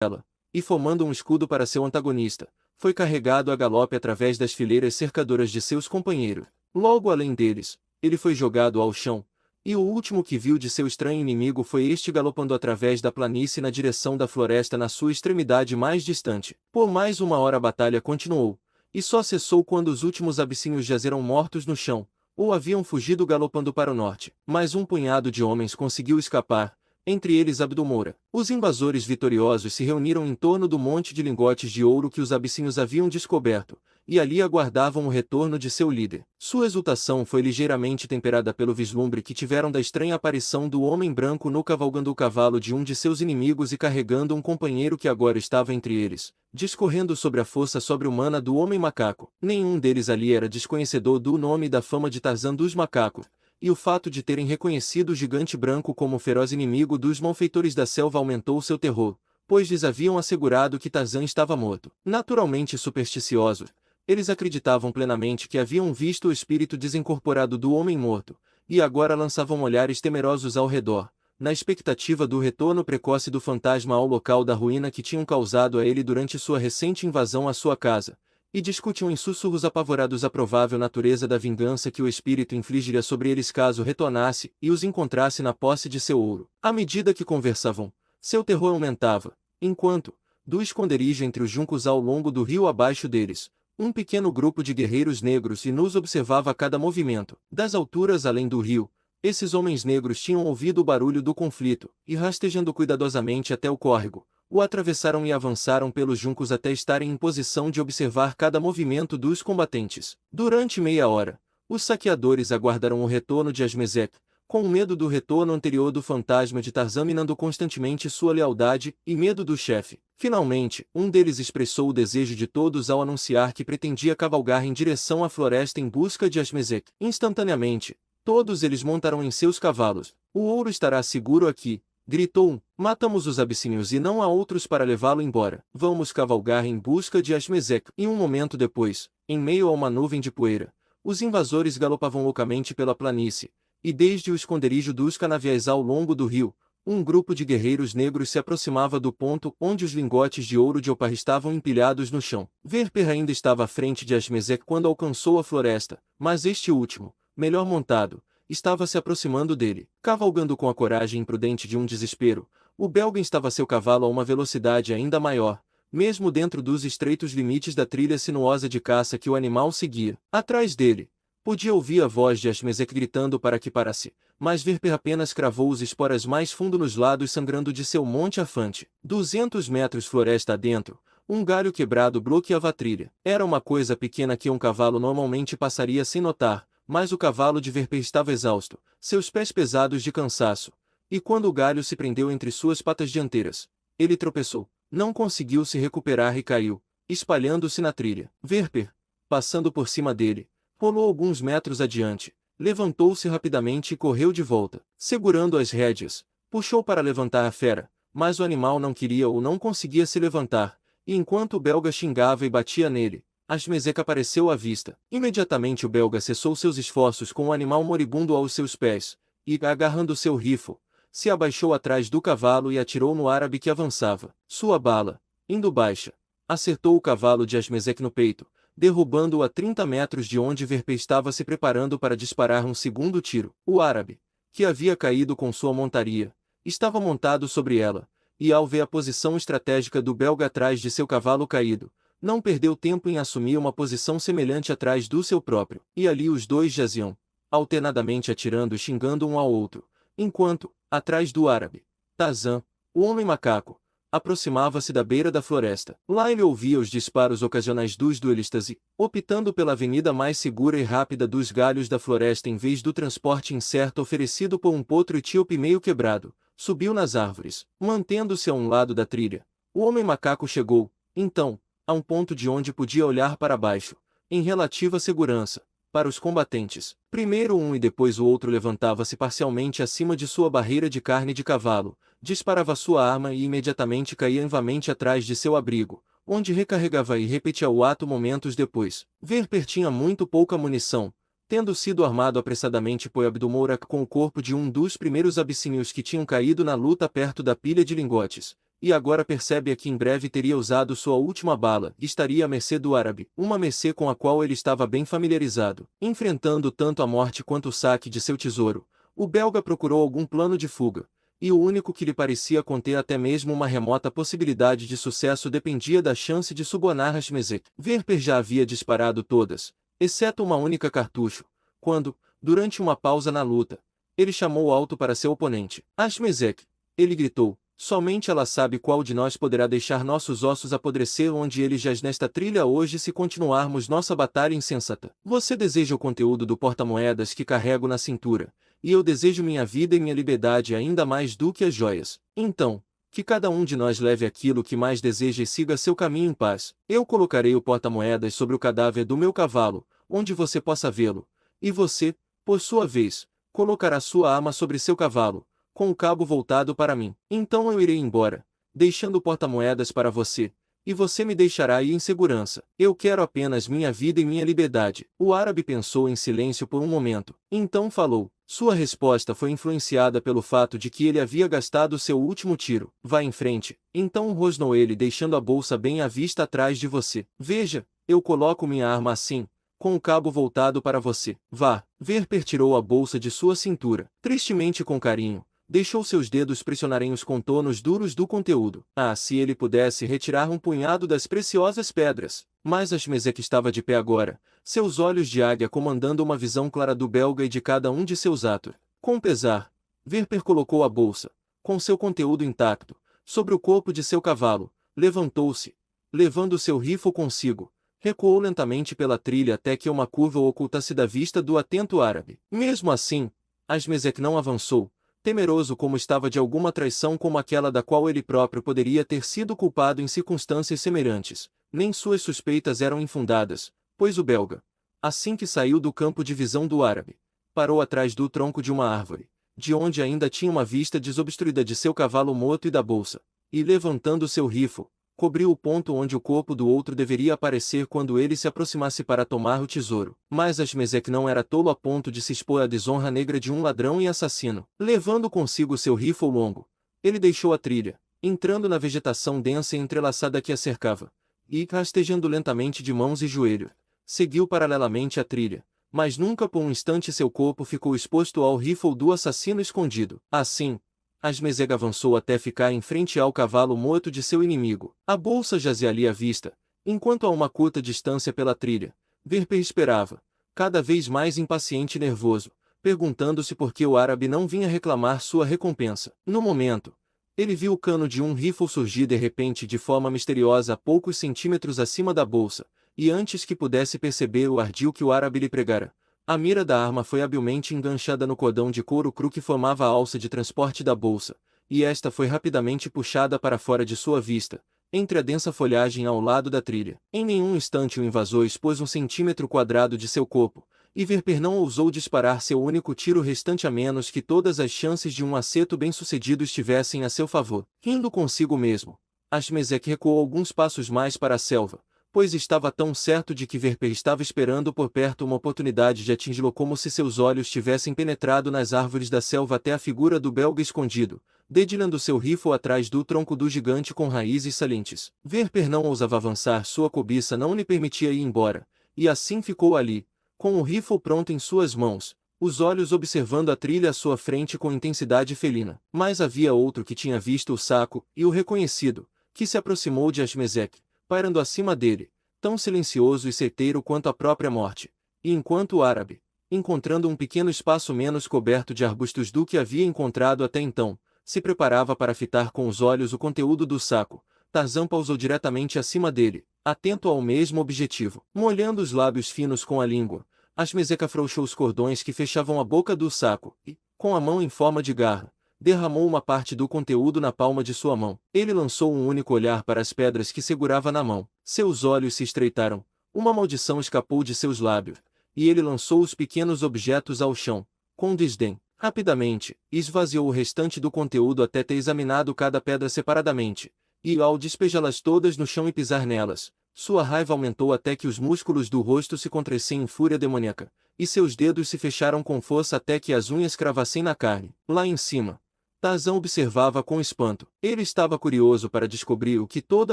ela, e formando um escudo para seu antagonista, foi carregado a galope através das fileiras cercadoras de seus companheiros. Logo além deles, ele foi jogado ao chão, e o último que viu de seu estranho inimigo foi este galopando através da planície na direção da floresta na sua extremidade mais distante. Por mais uma hora a batalha continuou, e só cessou quando os últimos abissínios jazeram mortos no chão, ou haviam fugido galopando para o norte. Mas um punhado de homens conseguiu escapar, entre eles Abdulmoura. Os invasores vitoriosos se reuniram em torno do monte de lingotes de ouro que os abissínios haviam descoberto, e ali aguardavam o retorno de seu líder. Sua exultação foi ligeiramente temperada pelo vislumbre que tiveram da estranha aparição do homem branco no cavalgando o cavalo de um de seus inimigos e carregando um companheiro que agora estava entre eles, discorrendo sobre a força sobre-humana do homem macaco. Nenhum deles ali era desconhecedor do nome e da fama de Tarzan dos macacos, e o fato de terem reconhecido o gigante branco como o feroz inimigo dos malfeitores da selva aumentou seu terror, pois lhes haviam assegurado que Tarzan estava morto. Naturalmente supersticiosos, eles acreditavam plenamente que haviam visto o espírito desincorporado do homem morto, e agora lançavam olhares temerosos ao redor, na expectativa do retorno precoce do fantasma ao local da ruína que tinham causado a ele durante sua recente invasão à sua casa, e discutiam em sussurros apavorados a provável natureza da vingança que o espírito infligiria sobre eles caso retornasse e os encontrasse na posse de seu ouro. À medida que conversavam, seu terror aumentava, enquanto, do esconderijo entre os juncos ao longo do rio abaixo deles, um pequeno grupo de guerreiros negros e nus observava cada movimento. Das alturas além do rio, esses homens negros tinham ouvido o barulho do conflito, e rastejando cuidadosamente até o córrego, o atravessaram e avançaram pelos juncos até estarem em posição de observar cada movimento dos combatentes. Durante meia hora, os saqueadores aguardaram o retorno de Asmezek, com medo do retorno anterior do fantasma de Tarzan minando constantemente sua lealdade e medo do chefe. Finalmente, um deles expressou o desejo de todos ao anunciar que pretendia cavalgar em direção à floresta em busca de Asmezek. Instantaneamente, todos eles montaram em seus cavalos. O ouro estará seguro aqui, gritou um. Matamos os abissínios e não há outros para levá-lo embora. Vamos cavalgar em busca de Asmezek. E um momento depois, em meio a uma nuvem de poeira, os invasores galopavam loucamente pela planície, e desde o esconderijo dos canaviais ao longo do rio, um grupo de guerreiros negros se aproximava do ponto onde os lingotes de ouro de Opar estavam empilhados no chão. Verper ainda estava à frente de Asmezek quando alcançou a floresta, mas este último, melhor montado, estava se aproximando dele. Cavalgando com a coragem imprudente de um desespero, o belga estava seu cavalo a uma velocidade ainda maior, mesmo dentro dos estreitos limites da trilha sinuosa de caça que o animal seguia. Atrás dele, podia ouvir a voz de Asmezek gritando para que parasse, mas Verper apenas cravou os esporas mais fundo nos lados sangrando de seu monte afante. 200 metros floresta adentro, um galho quebrado bloqueava a trilha. Era uma coisa pequena que um cavalo normalmente passaria sem notar, mas o cavalo de Verper estava exausto, seus pés pesados de cansaço, e quando o galho se prendeu entre suas patas dianteiras, ele tropeçou, não conseguiu se recuperar e caiu, espalhando-se na trilha. Verper, passando por cima dele, rolou alguns metros adiante, levantou-se rapidamente e correu de volta. Segurando as rédeas, puxou para levantar a fera, mas o animal não queria ou não conseguia se levantar, e enquanto o belga xingava e batia nele, Asmezek apareceu à vista. Imediatamente o belga cessou seus esforços com o animal moribundo aos seus pés, e, agarrando seu rifle, se abaixou atrás do cavalo e atirou no árabe que avançava. Sua bala, indo baixa, acertou o cavalo de Asmezek no peito, derrubando-o a 30 metros de onde Verper estava se preparando para disparar um segundo tiro. O árabe, que havia caído com sua montaria, estava montado sobre ela, e ao ver a posição estratégica do belga atrás de seu cavalo caído, não perdeu tempo em assumir uma posição semelhante atrás do seu próprio. E ali os dois jaziam, alternadamente atirando e xingando um ao outro, enquanto, atrás do árabe, Tarzan, o homem macaco, aproximava-se da beira da floresta. Lá ele ouvia os disparos ocasionais dos duelistas e, optando pela avenida mais segura e rápida dos galhos da floresta em vez do transporte incerto oferecido por um potro etíope meio quebrado, subiu nas árvores. Mantendo-se a um lado da trilha, o homem macaco chegou, então, a um ponto de onde podia olhar para baixo, em relativa segurança, para os combatentes. Primeiro um e depois o outro levantava-se parcialmente acima de sua barreira de carne de cavalo, disparava sua arma e imediatamente caía envamente atrás de seu abrigo, onde recarregava e repetia o ato momentos depois. Verper tinha muito pouca munição, tendo sido armado apressadamente por Abdulmoura com o corpo de um dos primeiros abissínios que tinham caído na luta perto da pilha de lingotes, e agora percebe que em breve teria usado sua última bala e estaria à mercê do árabe, uma mercê com a qual ele estava bem familiarizado. Enfrentando tanto a morte quanto o saque de seu tesouro, o belga procurou algum plano de fuga, e o único que lhe parecia conter até mesmo uma remota possibilidade de sucesso dependia da chance de subornar Ashmezek. Verper já havia disparado todas, exceto uma única cartucho, quando, durante uma pausa na luta, ele chamou alto para seu oponente. Ashmezek, ele gritou, somente ela sabe qual de nós poderá deixar nossos ossos apodrecer onde ele jaz nesta trilha hoje se continuarmos nossa batalha insensata. Você deseja o conteúdo do porta-moedas que carrego na cintura, e eu desejo minha vida e minha liberdade ainda mais do que as joias. Então, que cada um de nós leve aquilo que mais deseja e siga seu caminho em paz. Eu colocarei o porta-moedas sobre o cadáver do meu cavalo, onde você possa vê-lo, e você, por sua vez, colocará sua arma sobre seu cavalo, com o cabo voltado para mim. Então eu irei embora, deixando o porta-moedas para você, e você me deixará ir em segurança. Eu quero apenas minha vida e minha liberdade. O árabe pensou em silêncio por um momento. Então falou. Sua resposta foi influenciada pelo fato de que ele havia gastado seu último tiro. Vá em frente. Então rosnou ele deixando a bolsa bem à vista atrás de você. Veja, eu coloco minha arma assim, com o cabo voltado para você. Vá. Verper tirou a bolsa de sua cintura. Tristemente com carinho, deixou seus dedos pressionarem os contornos duros do conteúdo. Ah, se ele pudesse retirar um punhado das preciosas pedras! Mas Ashmezek estava de pé agora, seus olhos de águia comandando uma visão clara do belga e de cada um de seus atos. Com pesar, Verper colocou a bolsa, com seu conteúdo intacto, sobre o corpo de seu cavalo, levantou-se, levando seu rifle consigo, recuou lentamente pela trilha até que uma curva o ocultasse da vista do atento árabe. Mesmo assim, Ashmezek não avançou, temeroso como estava de alguma traição como aquela da qual ele próprio poderia ter sido culpado em circunstâncias semelhantes. Nem suas suspeitas eram infundadas, pois o belga, assim que saiu do campo de visão do árabe, parou atrás do tronco de uma árvore, de onde ainda tinha uma vista desobstruída de seu cavalo morto e da bolsa, e levantando seu rifle, cobriu o ponto onde o corpo do outro deveria aparecer quando ele se aproximasse para tomar o tesouro. Mas Ashmezek não era tolo a ponto de se expor à desonra negra de um ladrão e assassino. Levando consigo seu rifle longo, ele deixou a trilha, entrando na vegetação densa e entrelaçada que a cercava, e, rastejando lentamente de mãos e joelhos, seguiu paralelamente a trilha, mas nunca por um instante seu corpo ficou exposto ao rifle do assassino escondido. Assim, Ashmezek avançou até ficar em frente ao cavalo morto de seu inimigo. A bolsa jazia ali à vista, enquanto a uma curta distância pela trilha, Verper esperava, cada vez mais impaciente e nervoso, perguntando-se por que o árabe não vinha reclamar sua recompensa. No momento, ele viu o cano de um rifle surgir de repente de forma misteriosa a poucos centímetros acima da bolsa, e antes que pudesse perceber o ardil que o árabe lhe pregara, a mira da arma foi habilmente enganchada no cordão de couro cru que formava a alça de transporte da bolsa, e esta foi rapidamente puxada para fora de sua vista, entre a densa folhagem ao lado da trilha. Em nenhum instante o invasor expôs 1 cm² de seu corpo, e Verper não ousou disparar seu único tiro restante a menos que todas as chances de um acerto bem-sucedido estivessem a seu favor. Rindo consigo mesmo, Ashmezek recuou alguns passos mais para a selva, pois estava tão certo de que Verper estava esperando por perto uma oportunidade de atingi-lo como se seus olhos tivessem penetrado nas árvores da selva até a figura do belga escondido, dedilhando seu rifle atrás do tronco do gigante com raízes salientes. Verper não ousava avançar, sua cobiça não lhe permitia ir embora, e assim ficou ali, com o rifle pronto em suas mãos, os olhos observando a trilha à sua frente com intensidade felina. Mas havia outro que tinha visto o saco, e o reconhecido, que se aproximou de Ashmezek, pairando acima dele, tão silencioso e certeiro quanto a própria morte, e enquanto o árabe, encontrando um pequeno espaço menos coberto de arbustos do que havia encontrado até então, se preparava para fitar com os olhos o conteúdo do saco, Tarzan pousou diretamente acima dele, atento ao mesmo objetivo. Molhando os lábios finos com a língua, Ashmezek afrouxou os cordões que fechavam a boca do saco, e, com a mão em forma de garra, derramou uma parte do conteúdo na palma de sua mão. Ele lançou um único olhar para as pedras que segurava na mão. Seus olhos se estreitaram, uma maldição escapou de seus lábios, e ele lançou os pequenos objetos ao chão, com desdém. Rapidamente, esvaziou o restante do conteúdo até ter examinado cada pedra separadamente, e ao despejá-las todas no chão e pisar nelas, sua raiva aumentou até que os músculos do rosto se contraíssem em fúria demoníaca, e seus dedos se fecharam com força até que as unhas cravassem na carne. Lá em cima, Tarzan observava com espanto. Ele estava curioso para descobrir o que todo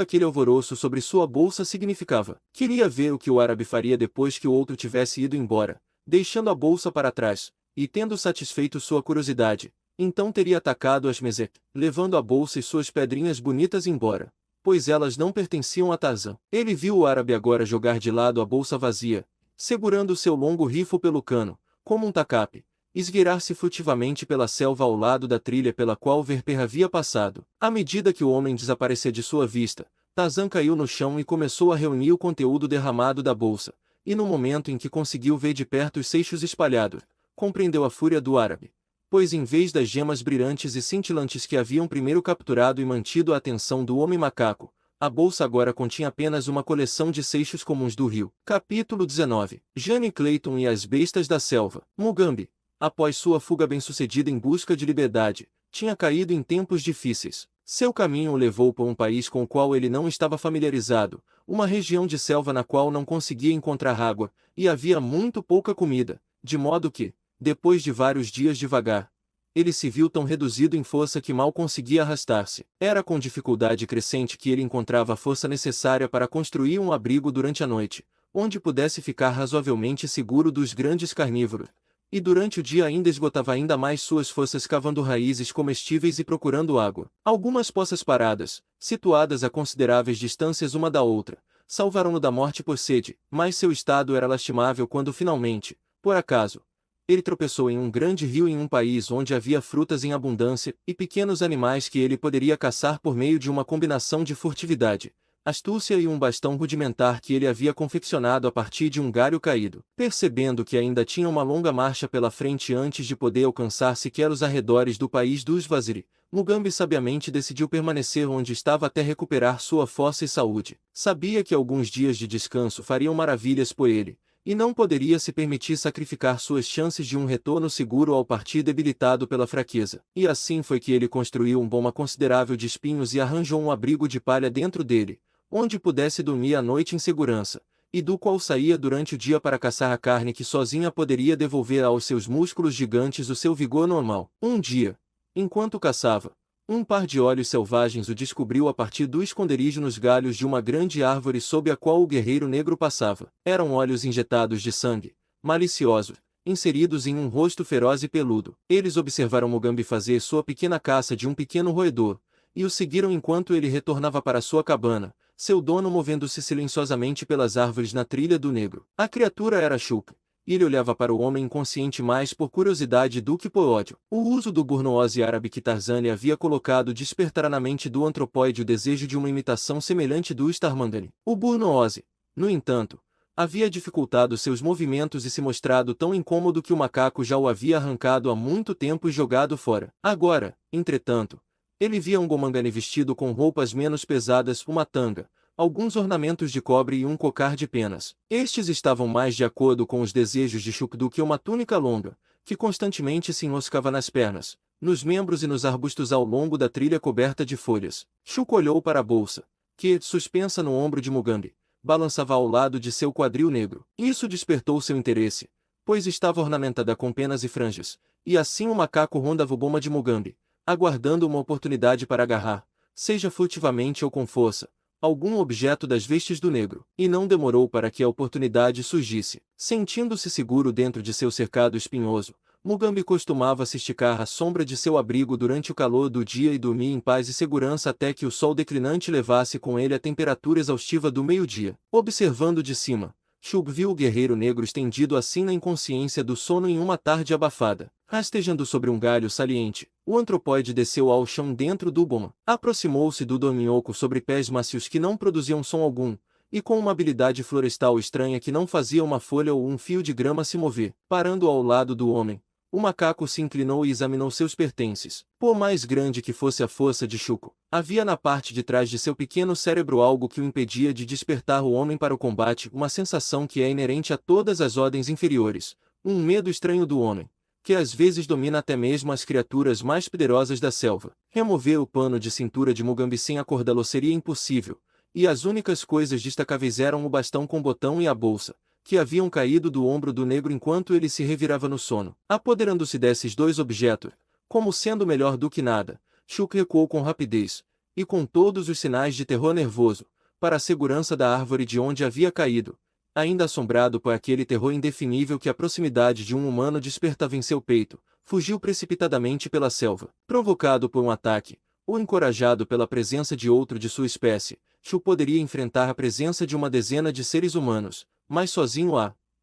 aquele alvoroço sobre sua bolsa significava. Queria ver o que o árabe faria depois que o outro tivesse ido embora, deixando a bolsa para trás, e tendo satisfeito sua curiosidade, então teria atacado Ashmezek, levando a bolsa e suas pedrinhas bonitas embora, pois elas não pertenciam a Tarzan. Ele viu o árabe agora jogar de lado a bolsa vazia, segurando seu longo rifle pelo cano, como um tacape, esgueirar-se furtivamente pela selva ao lado da trilha pela qual Verper havia passado. À medida que o homem desaparecia de sua vista, Tarzan caiu no chão e começou a reunir o conteúdo derramado da bolsa, e no momento em que conseguiu ver de perto os seixos espalhados, compreendeu a fúria do árabe, pois em vez das gemas brilhantes e cintilantes que haviam primeiro capturado e mantido a atenção do homem macaco, a bolsa agora continha apenas uma coleção de seixos comuns do rio. Capítulo 19. Jane Clayton e as bestas da selva. Mugambi, após sua fuga bem-sucedida em busca de liberdade, tinha caído em tempos difíceis. Seu caminho o levou por um país com o qual ele não estava familiarizado, uma região de selva na qual não conseguia encontrar água, e havia muito pouca comida, de modo que, depois de vários dias de vagar, ele se viu tão reduzido em força que mal conseguia arrastar-se. Era com dificuldade crescente que ele encontrava a força necessária para construir um abrigo durante a noite, onde pudesse ficar razoavelmente seguro dos grandes carnívoros. E durante o dia ainda esgotava ainda mais suas forças cavando raízes comestíveis e procurando água. Algumas poças paradas, situadas a consideráveis distâncias uma da outra, salvaram-no da morte por sede, mas seu estado era lastimável quando finalmente, por acaso, ele tropeçou em um grande rio em um país onde havia frutas em abundância e pequenos animais que ele poderia caçar por meio de uma combinação de furtividade, astúcia e um bastão rudimentar que ele havia confeccionado a partir de um galho caído. Percebendo que ainda tinha uma longa marcha pela frente antes de poder alcançar sequer os arredores do país dos Vaziri, Mugambi sabiamente decidiu permanecer onde estava até recuperar sua força e saúde. Sabia que alguns dias de descanso fariam maravilhas por ele, e não poderia se permitir sacrificar suas chances de um retorno seguro ao partir debilitado pela fraqueza. E assim foi que ele construiu um boma considerável de espinhos e arranjou um abrigo de palha dentro dele, onde pudesse dormir à noite em segurança, e do qual saía durante o dia para caçar a carne que sozinha poderia devolver aos seus músculos gigantes o seu vigor normal. Um dia, enquanto caçava, um par de olhos selvagens o descobriu a partir do esconderijo nos galhos de uma grande árvore sob a qual o guerreiro negro passava. Eram olhos injetados de sangue, maliciosos, inseridos em um rosto feroz e peludo. Eles observaram Mugambi fazer sua pequena caça de um pequeno roedor, e o seguiram enquanto ele retornava para sua cabana, seu dono movendo-se silenciosamente pelas árvores na trilha do negro. A criatura era Shulk, e ele olhava para o homem inconsciente mais por curiosidade do que por ódio. O uso do burnoose árabe que Tarzan havia colocado despertara na mente do antropóide o desejo de uma imitação semelhante do Starmangani. O burnoose, no entanto, havia dificultado seus movimentos e se mostrado tão incômodo que o macaco já o havia arrancado há muito tempo e jogado fora. Agora, entretanto, ele via um Gomangani vestido com roupas menos pesadas, uma tanga, alguns ornamentos de cobre e um cocar de penas. Estes estavam mais de acordo com os desejos de Shulk do que uma túnica longa, que constantemente se enroscava nas pernas, nos membros e nos arbustos ao longo da trilha coberta de folhas. Shulk olhou para a bolsa, que, suspensa no ombro de Mugambi, balançava ao lado de seu quadril negro. Isso despertou seu interesse, pois estava ornamentada com penas e franjas, e assim o macaco rondava o boma de Mugambi, aguardando uma oportunidade para agarrar, seja furtivamente ou com força, algum objeto das vestes do negro, e não demorou para que a oportunidade surgisse. Sentindo-se seguro dentro de seu cercado espinhoso, Mugambi costumava se esticar à sombra de seu abrigo durante o calor do dia e dormir em paz e segurança até que o sol declinante levasse com ele a temperatura exaustiva do meio-dia. Observando de cima, Shulk viu o guerreiro negro estendido assim na inconsciência do sono em uma tarde abafada. Rastejando sobre um galho saliente, o antropóide desceu ao chão dentro do boma. Aproximou-se do dorminhoco sobre pés macios que não produziam som algum, e com uma habilidade florestal estranha que não fazia uma folha ou um fio de grama se mover. Parando ao lado do homem, o macaco se inclinou e examinou seus pertences. Por mais grande que fosse a força de Shulk, havia na parte de trás de seu pequeno cérebro algo que o impedia de despertar o homem para o combate, uma sensação que é inerente a todas as ordens inferiores, um medo estranho do homem, que às vezes domina até mesmo as criaturas mais poderosas da selva. Remover o pano de cintura de Mugambi sem acordá-lo seria impossível, e as únicas coisas destacáveis eram o bastão com botão e a bolsa, que haviam caído do ombro do negro enquanto ele se revirava no sono. Apoderando-se desses dois objetos, Como sendo melhor do que nada, Shulk recuou com rapidez, e com todos os sinais de terror nervoso, para a segurança da árvore de onde havia caído, ainda assombrado por aquele terror indefinível que a proximidade de um humano despertava em seu peito, fugiu precipitadamente pela selva. Provocado por um ataque, ou encorajado pela presença de outro de sua espécie, Shulk poderia enfrentar a presença de uma dezena de seres humanos, mas sozinho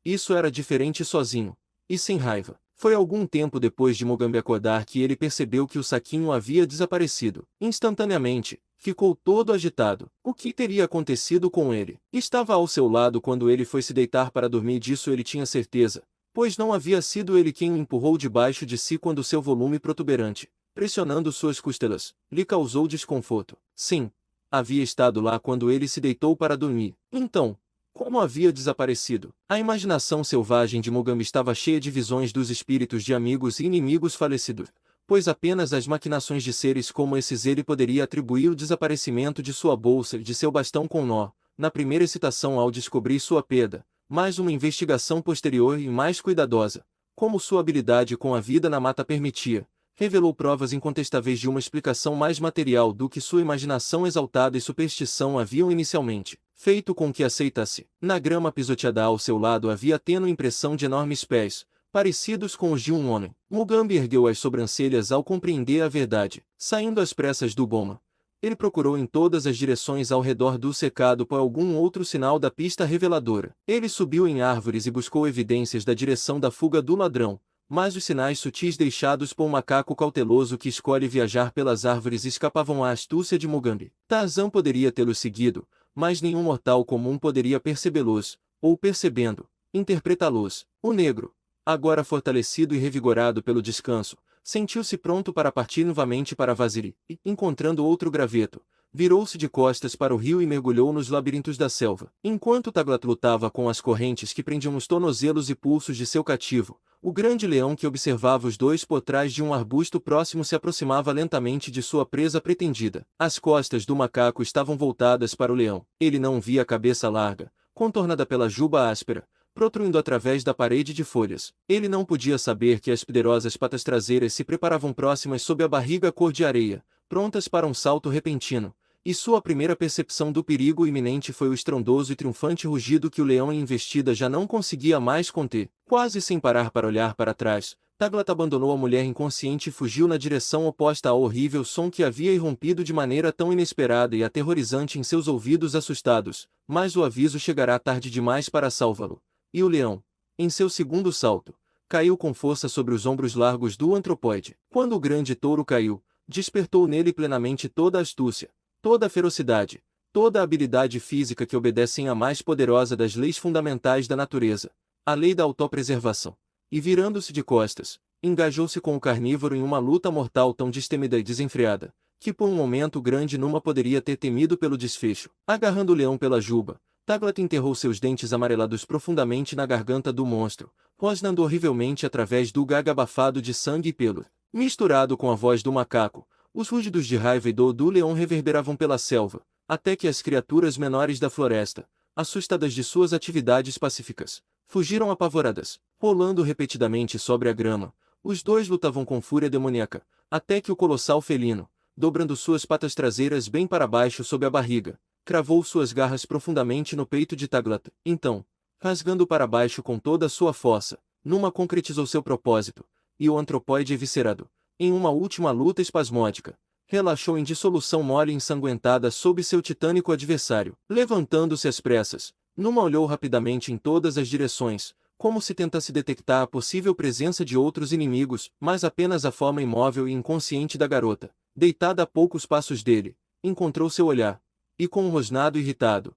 isso era diferente sozinho, e sem raiva. Foi algum tempo depois de Mugambi acordar que ele percebeu que o saquinho havia desaparecido. Instantaneamente, ficou todo agitado. O que teria acontecido com ele? Estava ao seu lado quando ele foi se deitar para dormir, disso ele tinha certeza, pois não havia sido ele quem o empurrou debaixo de si quando seu volume protuberante, pressionando suas costelas, lhe causou desconforto. Sim, havia estado lá quando ele se deitou para dormir. Então, como havia desaparecido? A imaginação selvagem de Mugambi estava cheia de visões dos espíritos de amigos e inimigos falecidos, pois apenas às maquinações de seres como esses ele poderia atribuir o desaparecimento de sua bolsa e de seu bastão com nó, na primeira excitação ao descobrir sua perda, mas uma investigação posterior e mais cuidadosa, como sua habilidade com a vida na mata permitia, revelou provas incontestáveis de uma explicação mais material do que sua imaginação exaltada e superstição haviam inicialmente feito com que aceitasse. Na grama pisoteada ao seu lado havia a tênue impressão de enormes pés, parecidos com os de um homem. Mugambi ergueu as sobrancelhas ao compreender a verdade. Saindo às pressas do boma, ele procurou em todas as direções ao redor do cercado por algum outro sinal da pista reveladora. Ele subiu em árvores e buscou evidências da direção da fuga do ladrão, mas os sinais sutis deixados por um macaco cauteloso que escolhe viajar pelas árvores escapavam à astúcia de Mugambi. Tarzan poderia tê-los seguido, mas nenhum mortal comum poderia percebê-los, ou percebendo, interpretá-los. O negro, agora fortalecido e revigorado pelo descanso, sentiu-se pronto para partir novamente para Vaziri, e, encontrando outro graveto, virou-se de costas para o rio e mergulhou nos labirintos da selva. Enquanto Taglat lutava com as correntes que prendiam os tornozelos e pulsos de seu cativo, o grande leão que observava os dois por trás de um arbusto próximo se aproximava lentamente de sua presa pretendida. As costas do macaco estavam voltadas para o leão. Ele não via a cabeça larga, contornada pela juba áspera, protruindo através da parede de folhas. Ele não podia saber que as poderosas patas traseiras se preparavam próximas sob a barriga cor de areia, prontas para um salto repentino, e sua primeira percepção do perigo iminente foi o estrondoso e triunfante rugido que o leão em investida já não conseguia mais conter. Quase sem parar para olhar para trás, Taglat abandonou a mulher inconsciente e fugiu na direção oposta ao horrível som que havia irrompido de maneira tão inesperada e aterrorizante em seus ouvidos assustados, mas o aviso chegará tarde demais para salvá-lo. E o leão, em seu segundo salto, caiu com força sobre os ombros largos do antropoide. Quando o grande touro caiu, despertou nele plenamente toda a astúcia, toda a ferocidade, toda a habilidade física que obedecem à mais poderosa das leis fundamentais da natureza, a lei da autopreservação. E virando-se de costas, engajou-se com o carnívoro em uma luta mortal tão destemida e desenfreada, que por um momento o grande Numa poderia ter temido pelo desfecho. Agarrando o leão pela juba, Taglat enterrou seus dentes amarelados profundamente na garganta do monstro, rosnando horrivelmente através do gaga abafado de sangue e pelo. Misturado com a voz do macaco, os rugidos de raiva e dor do leão reverberavam pela selva, até que as criaturas menores da floresta, assustadas de suas atividades pacíficas, fugiram apavoradas. Rolando repetidamente sobre a grama, os dois lutavam com fúria demoníaca, até que o colossal felino, dobrando suas patas traseiras bem para baixo sob a barriga, cravou suas garras profundamente no peito de Taglat. Então, rasgando para baixo com toda a sua força, Numa concretizou seu propósito, e o antropóide eviscerado, em uma última luta espasmódica, relaxou em dissolução mole e ensanguentada sob seu titânico adversário. Levantando-se às pressas, Numa olhou rapidamente em todas as direções, como se tentasse detectar a possível presença de outros inimigos, mas apenas a forma imóvel e inconsciente da garota, deitada a poucos passos dele, encontrou seu olhar, e com um rosnado irritado,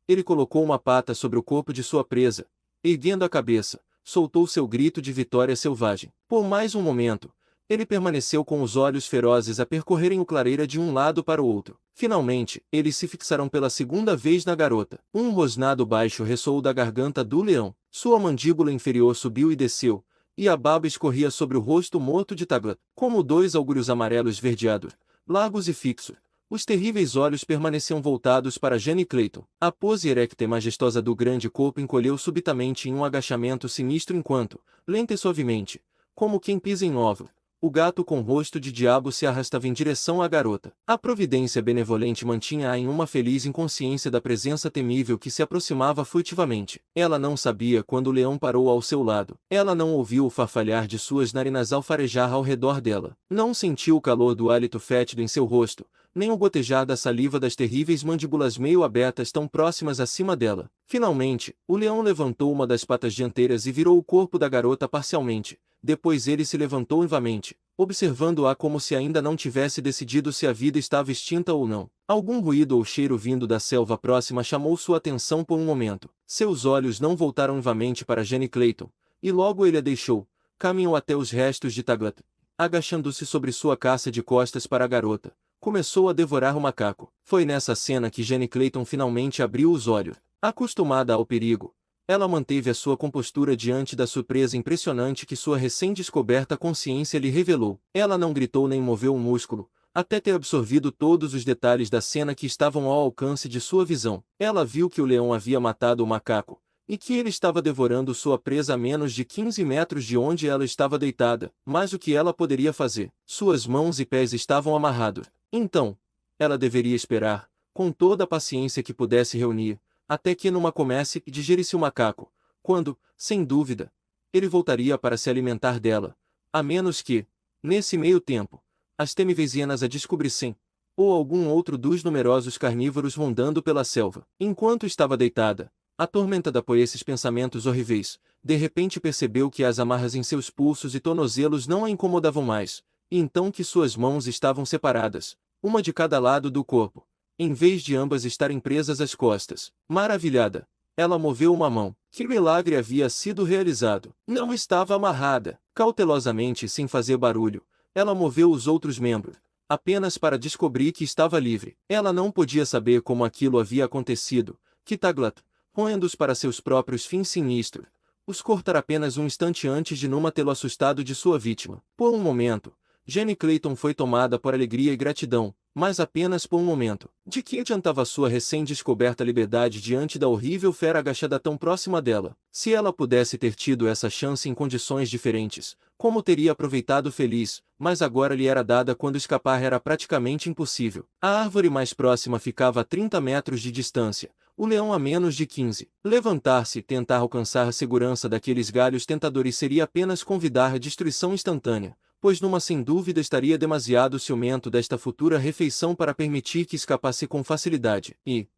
ele colocou uma pata sobre o corpo de sua presa, erguendo a cabeça, soltou seu grito de vitória selvagem. Por mais um momento, ele permaneceu com os olhos ferozes a percorrerem o clareira de um lado para o outro. Finalmente, eles se fixaram pela segunda vez na garota. Um rosnado baixo ressoou da garganta do leão, sua mandíbula inferior subiu e desceu, e a baba escorria sobre o rosto morto de Taglat, como dois augúrios amarelos verdeados, largos e fixos. Os terríveis olhos permaneciam voltados para Jane Clayton. A pose erecta e majestosa do grande corpo encolheu subitamente em um agachamento sinistro enquanto, lenta e suavemente, como quem pisa em ovo, o gato com rosto de diabo se arrastava em direção à garota. A providência benevolente mantinha-a em uma feliz inconsciência da presença temível que se aproximava furtivamente. Ela não sabia quando o leão parou ao seu lado. Ela não ouviu o farfalhar de suas narinas ao farejar ao redor dela. Não sentiu o calor do hálito fétido em seu rosto, nem o gotejar da saliva das terríveis mandíbulas meio abertas tão próximas acima dela. Finalmente, o leão levantou uma das patas dianteiras e virou o corpo da garota parcialmente. Depois ele se levantou novamente, observando-a como se ainda não tivesse decidido se a vida estava extinta ou não. Algum ruído ou cheiro vindo da selva próxima chamou sua atenção por um momento. Seus olhos não voltaram novamente para Jenny Clayton, e logo ele a deixou. Caminhou até os restos de Taglat. Agachando-se sobre sua caça de costas para a garota, começou a devorar o macaco. Foi nessa cena que Jenny Clayton finalmente abriu os olhos. Acostumada ao perigo, ela manteve a sua compostura diante da surpresa impressionante que sua recém-descoberta consciência lhe revelou. Ela não gritou nem moveu um músculo, até ter absorvido todos os detalhes da cena que estavam ao alcance de sua visão. Ela viu que o leão havia matado o macaco, e que ele estava devorando sua presa a menos de 15 metros de onde ela estava deitada. Mas o que ela poderia fazer? Suas mãos e pés estavam amarrados. Então, ela deveria esperar, com toda a paciência que pudesse reunir, até que Numa comece e digerisse o macaco, quando, sem dúvida, ele voltaria para se alimentar dela, a menos que, nesse meio tempo, as temíveis hienas a descobrissem, ou algum outro dos numerosos carnívoros rondando pela selva. Enquanto estava deitada, atormentada por esses pensamentos horríveis, de repente percebeu que as amarras em seus pulsos e tornozelos não a incomodavam mais, e então que suas mãos estavam separadas, uma de cada lado do corpo, em vez de ambas estarem presas às costas. Maravilhada, ela moveu uma mão. Que milagre havia sido realizado! Não estava amarrada. Cautelosamente e sem fazer barulho, ela moveu os outros membros, apenas para descobrir que estava livre. Ela não podia saber como aquilo havia acontecido, que Taglat, roendo-os para seus próprios fins sinistros, os cortara apenas um instante antes de Numa tê-lo assustado de sua vítima. Por um momento, Jenny Clayton foi tomada por alegria e gratidão, mas apenas por um momento. De que adiantava sua recém-descoberta liberdade diante da horrível fera agachada tão próxima dela? Se ela pudesse ter tido essa chance em condições diferentes, como teria aproveitado feliz, mas agora lhe era dada quando escapar era praticamente impossível. A árvore mais próxima ficava a 30 metros de distância, o leão a menos de 15. Levantar-se e tentar alcançar a segurança daqueles galhos tentadores seria apenas convidar a destruição instantânea, pois Numa sem dúvida estaria demasiado ciumento desta futura refeição para permitir que escapasse com facilidade. E,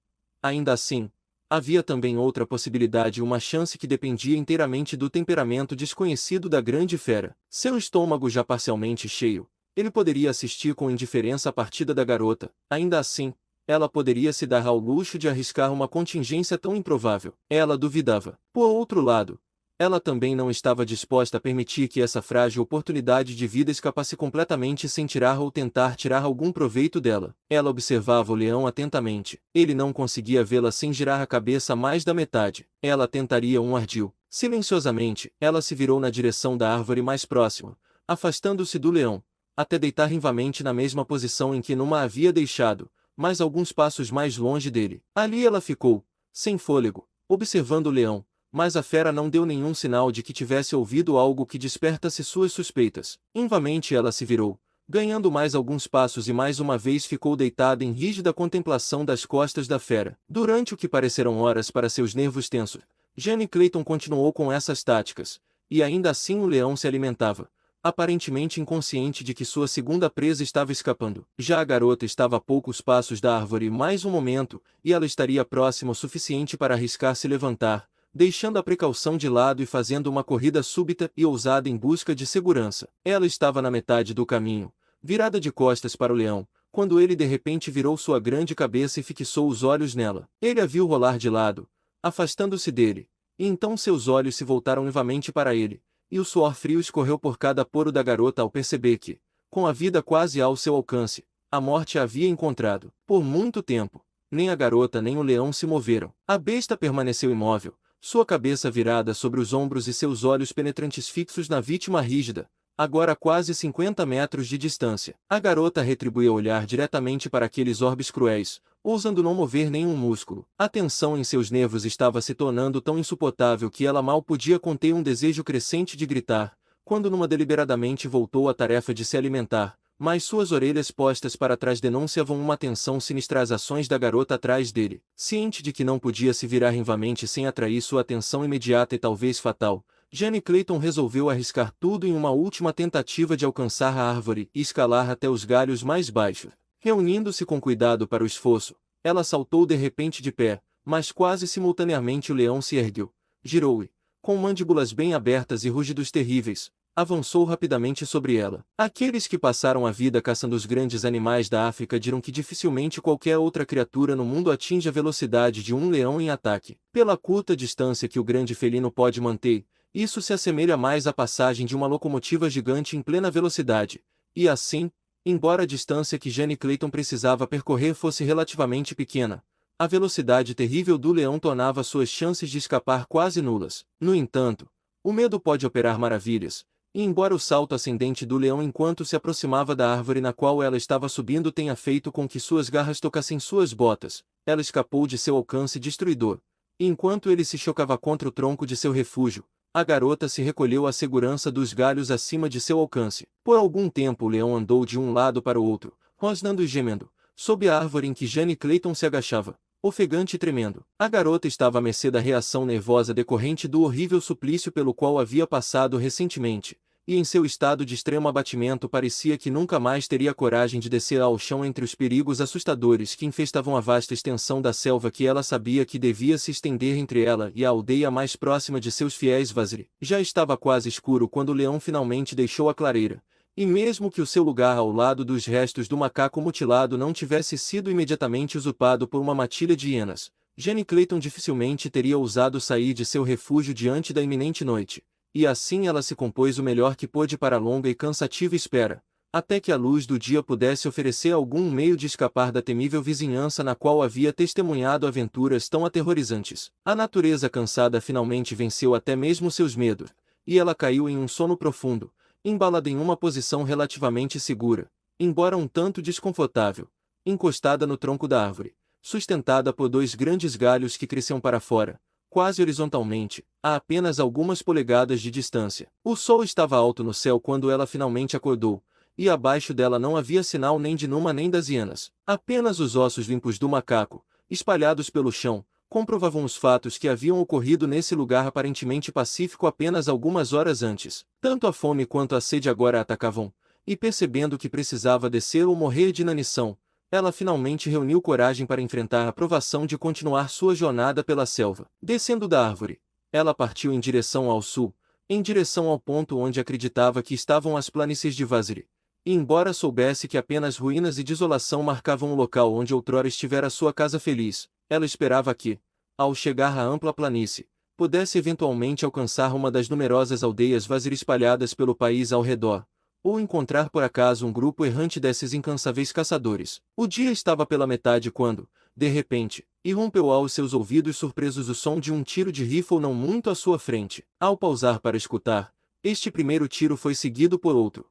ainda assim, havia também outra possibilidade e uma chance que dependia inteiramente do temperamento desconhecido da grande fera. Seu estômago já parcialmente cheio, ele poderia assistir com indiferença à partida da garota. Ainda assim, ela poderia se dar ao luxo de arriscar uma contingência tão improvável. Ela duvidava. Por outro lado, ela também não estava disposta a permitir que essa frágil oportunidade de vida escapasse completamente sem tirar ou tentar tirar algum proveito dela. Ela observava o leão atentamente. Ele não conseguia vê-la sem girar a cabeça mais da metade. Ela tentaria um ardil. Silenciosamente, ela se virou na direção da árvore mais próxima, afastando-se do leão, até deitar novamente na mesma posição em que Numa a havia deixado, mas alguns passos mais longe dele. Ali ela ficou, sem fôlego, observando o leão, mas a fera não deu nenhum sinal de que tivesse ouvido algo que despertasse suas suspeitas. Invamente ela se virou, ganhando mais alguns passos e mais uma vez ficou deitada em rígida contemplação das costas da fera. Durante o que pareceram horas para seus nervos tensos, Jenny Clayton continuou com essas táticas, e ainda assim o leão se alimentava, aparentemente inconsciente de que sua segunda presa estava escapando. Já a garota estava a poucos passos da árvore mais um momento, e ela estaria próxima o suficiente para arriscar se levantar, deixando a precaução de lado e fazendo uma corrida súbita e ousada em busca de segurança. Ela estava na metade do caminho, virada de costas para o leão, quando ele de repente virou sua grande cabeça e fixou os olhos nela. Ele a viu rolar de lado, afastando-se dele, e então seus olhos se voltaram novamente para ele, e o suor frio escorreu por cada poro da garota ao perceber que, com a vida quase ao seu alcance, a morte a havia encontrado. Por muito tempo, nem a garota nem o leão se moveram. A besta permaneceu imóvel, sua cabeça virada sobre os ombros e seus olhos penetrantes fixos na vítima rígida, agora a quase 50 metros de distância. A garota retribuía o olhar diretamente para aqueles orbes cruéis, ousando não mover nenhum músculo. A tensão em seus nervos estava se tornando tão insuportável que ela mal podia conter um desejo crescente de gritar, quando numa deliberadamente voltou à tarefa de se alimentar, mas suas orelhas postas para trás denunciavam uma atenção sinistra às ações da garota atrás dele. Ciente de que não podia se virar invamente sem atrair sua atenção imediata e talvez fatal, Jane Clayton resolveu arriscar tudo em uma última tentativa de alcançar a árvore e escalar até os galhos mais baixos. Reunindo-se com cuidado para o esforço, ela saltou de repente de pé, mas quase simultaneamente o leão se ergueu, girou e, com mandíbulas bem abertas e rúgidos terríveis, avançou rapidamente sobre ela. Aqueles que passaram a vida caçando os grandes animais da África dirão que dificilmente qualquer outra criatura no mundo atinge a velocidade de um leão em ataque. Pela curta distância que o grande felino pode manter, isso se assemelha mais à passagem de uma locomotiva gigante em plena velocidade, e assim, embora a distância que Jane Clayton precisava percorrer fosse relativamente pequena, a velocidade terrível do leão tornava suas chances de escapar quase nulas. No entanto, o medo pode operar maravilhas, e embora o salto ascendente do leão enquanto se aproximava da árvore na qual ela estava subindo tenha feito com que suas garras tocassem suas botas, ela escapou de seu alcance destruidor, e enquanto ele se chocava contra o tronco de seu refúgio, a garota se recolheu à segurança dos galhos acima de seu alcance. Por algum tempo o leão andou de um lado para o outro, rosnando e gemendo, sob a árvore em que Jane Clayton se agachava, ofegante e tremendo. A garota estava à mercê da reação nervosa decorrente do horrível suplício pelo qual havia passado recentemente, e em seu estado de extremo abatimento parecia que nunca mais teria coragem de descer ao chão entre os perigos assustadores que infestavam a vasta extensão da selva que ela sabia que devia se estender entre ela e a aldeia mais próxima de seus fiéis Vaziri. Já estava quase escuro quando o leão finalmente deixou a clareira, e mesmo que o seu lugar ao lado dos restos do macaco mutilado não tivesse sido imediatamente usurpado por uma matilha de hienas, Jane Clayton dificilmente teria ousado sair de seu refúgio diante da iminente noite. E assim ela se compôs o melhor que pôde para a longa e cansativa espera, até que a luz do dia pudesse oferecer algum meio de escapar da temível vizinhança na qual havia testemunhado aventuras tão aterrorizantes. A natureza cansada finalmente venceu até mesmo seus medos, e ela caiu em um sono profundo, embalada em uma posição relativamente segura, embora um tanto desconfortável, encostada no tronco da árvore, sustentada por dois grandes galhos que cresciam para fora, quase horizontalmente, a apenas algumas polegadas de distância. O sol estava alto no céu quando ela finalmente acordou, e abaixo dela não havia sinal nem de Numa nem das hienas. Apenas os ossos limpos do macaco, espalhados pelo chão, comprovavam os fatos que haviam ocorrido nesse lugar aparentemente pacífico apenas algumas horas antes. Tanto a fome quanto a sede agora a atacavam, e percebendo que precisava descer ou morrer de inanição, ela finalmente reuniu coragem para enfrentar a provação de continuar sua jornada pela selva. Descendo da árvore, ela partiu em direção ao sul, em direção ao ponto onde acreditava que estavam as planícies de Vaziri. E embora soubesse que apenas ruínas e desolação marcavam o local onde outrora estivera sua casa feliz, ela esperava que, ao chegar à ampla planície, pudesse eventualmente alcançar uma das numerosas aldeias Vaziri espalhadas pelo país ao redor, ou encontrar por acaso um grupo errante desses incansáveis caçadores. O dia estava pela metade quando, de repente, irrompeu aos seus ouvidos surpresos o som de um tiro de rifle não muito à sua frente. Ao pausar para escutar, este primeiro tiro foi seguido por outro,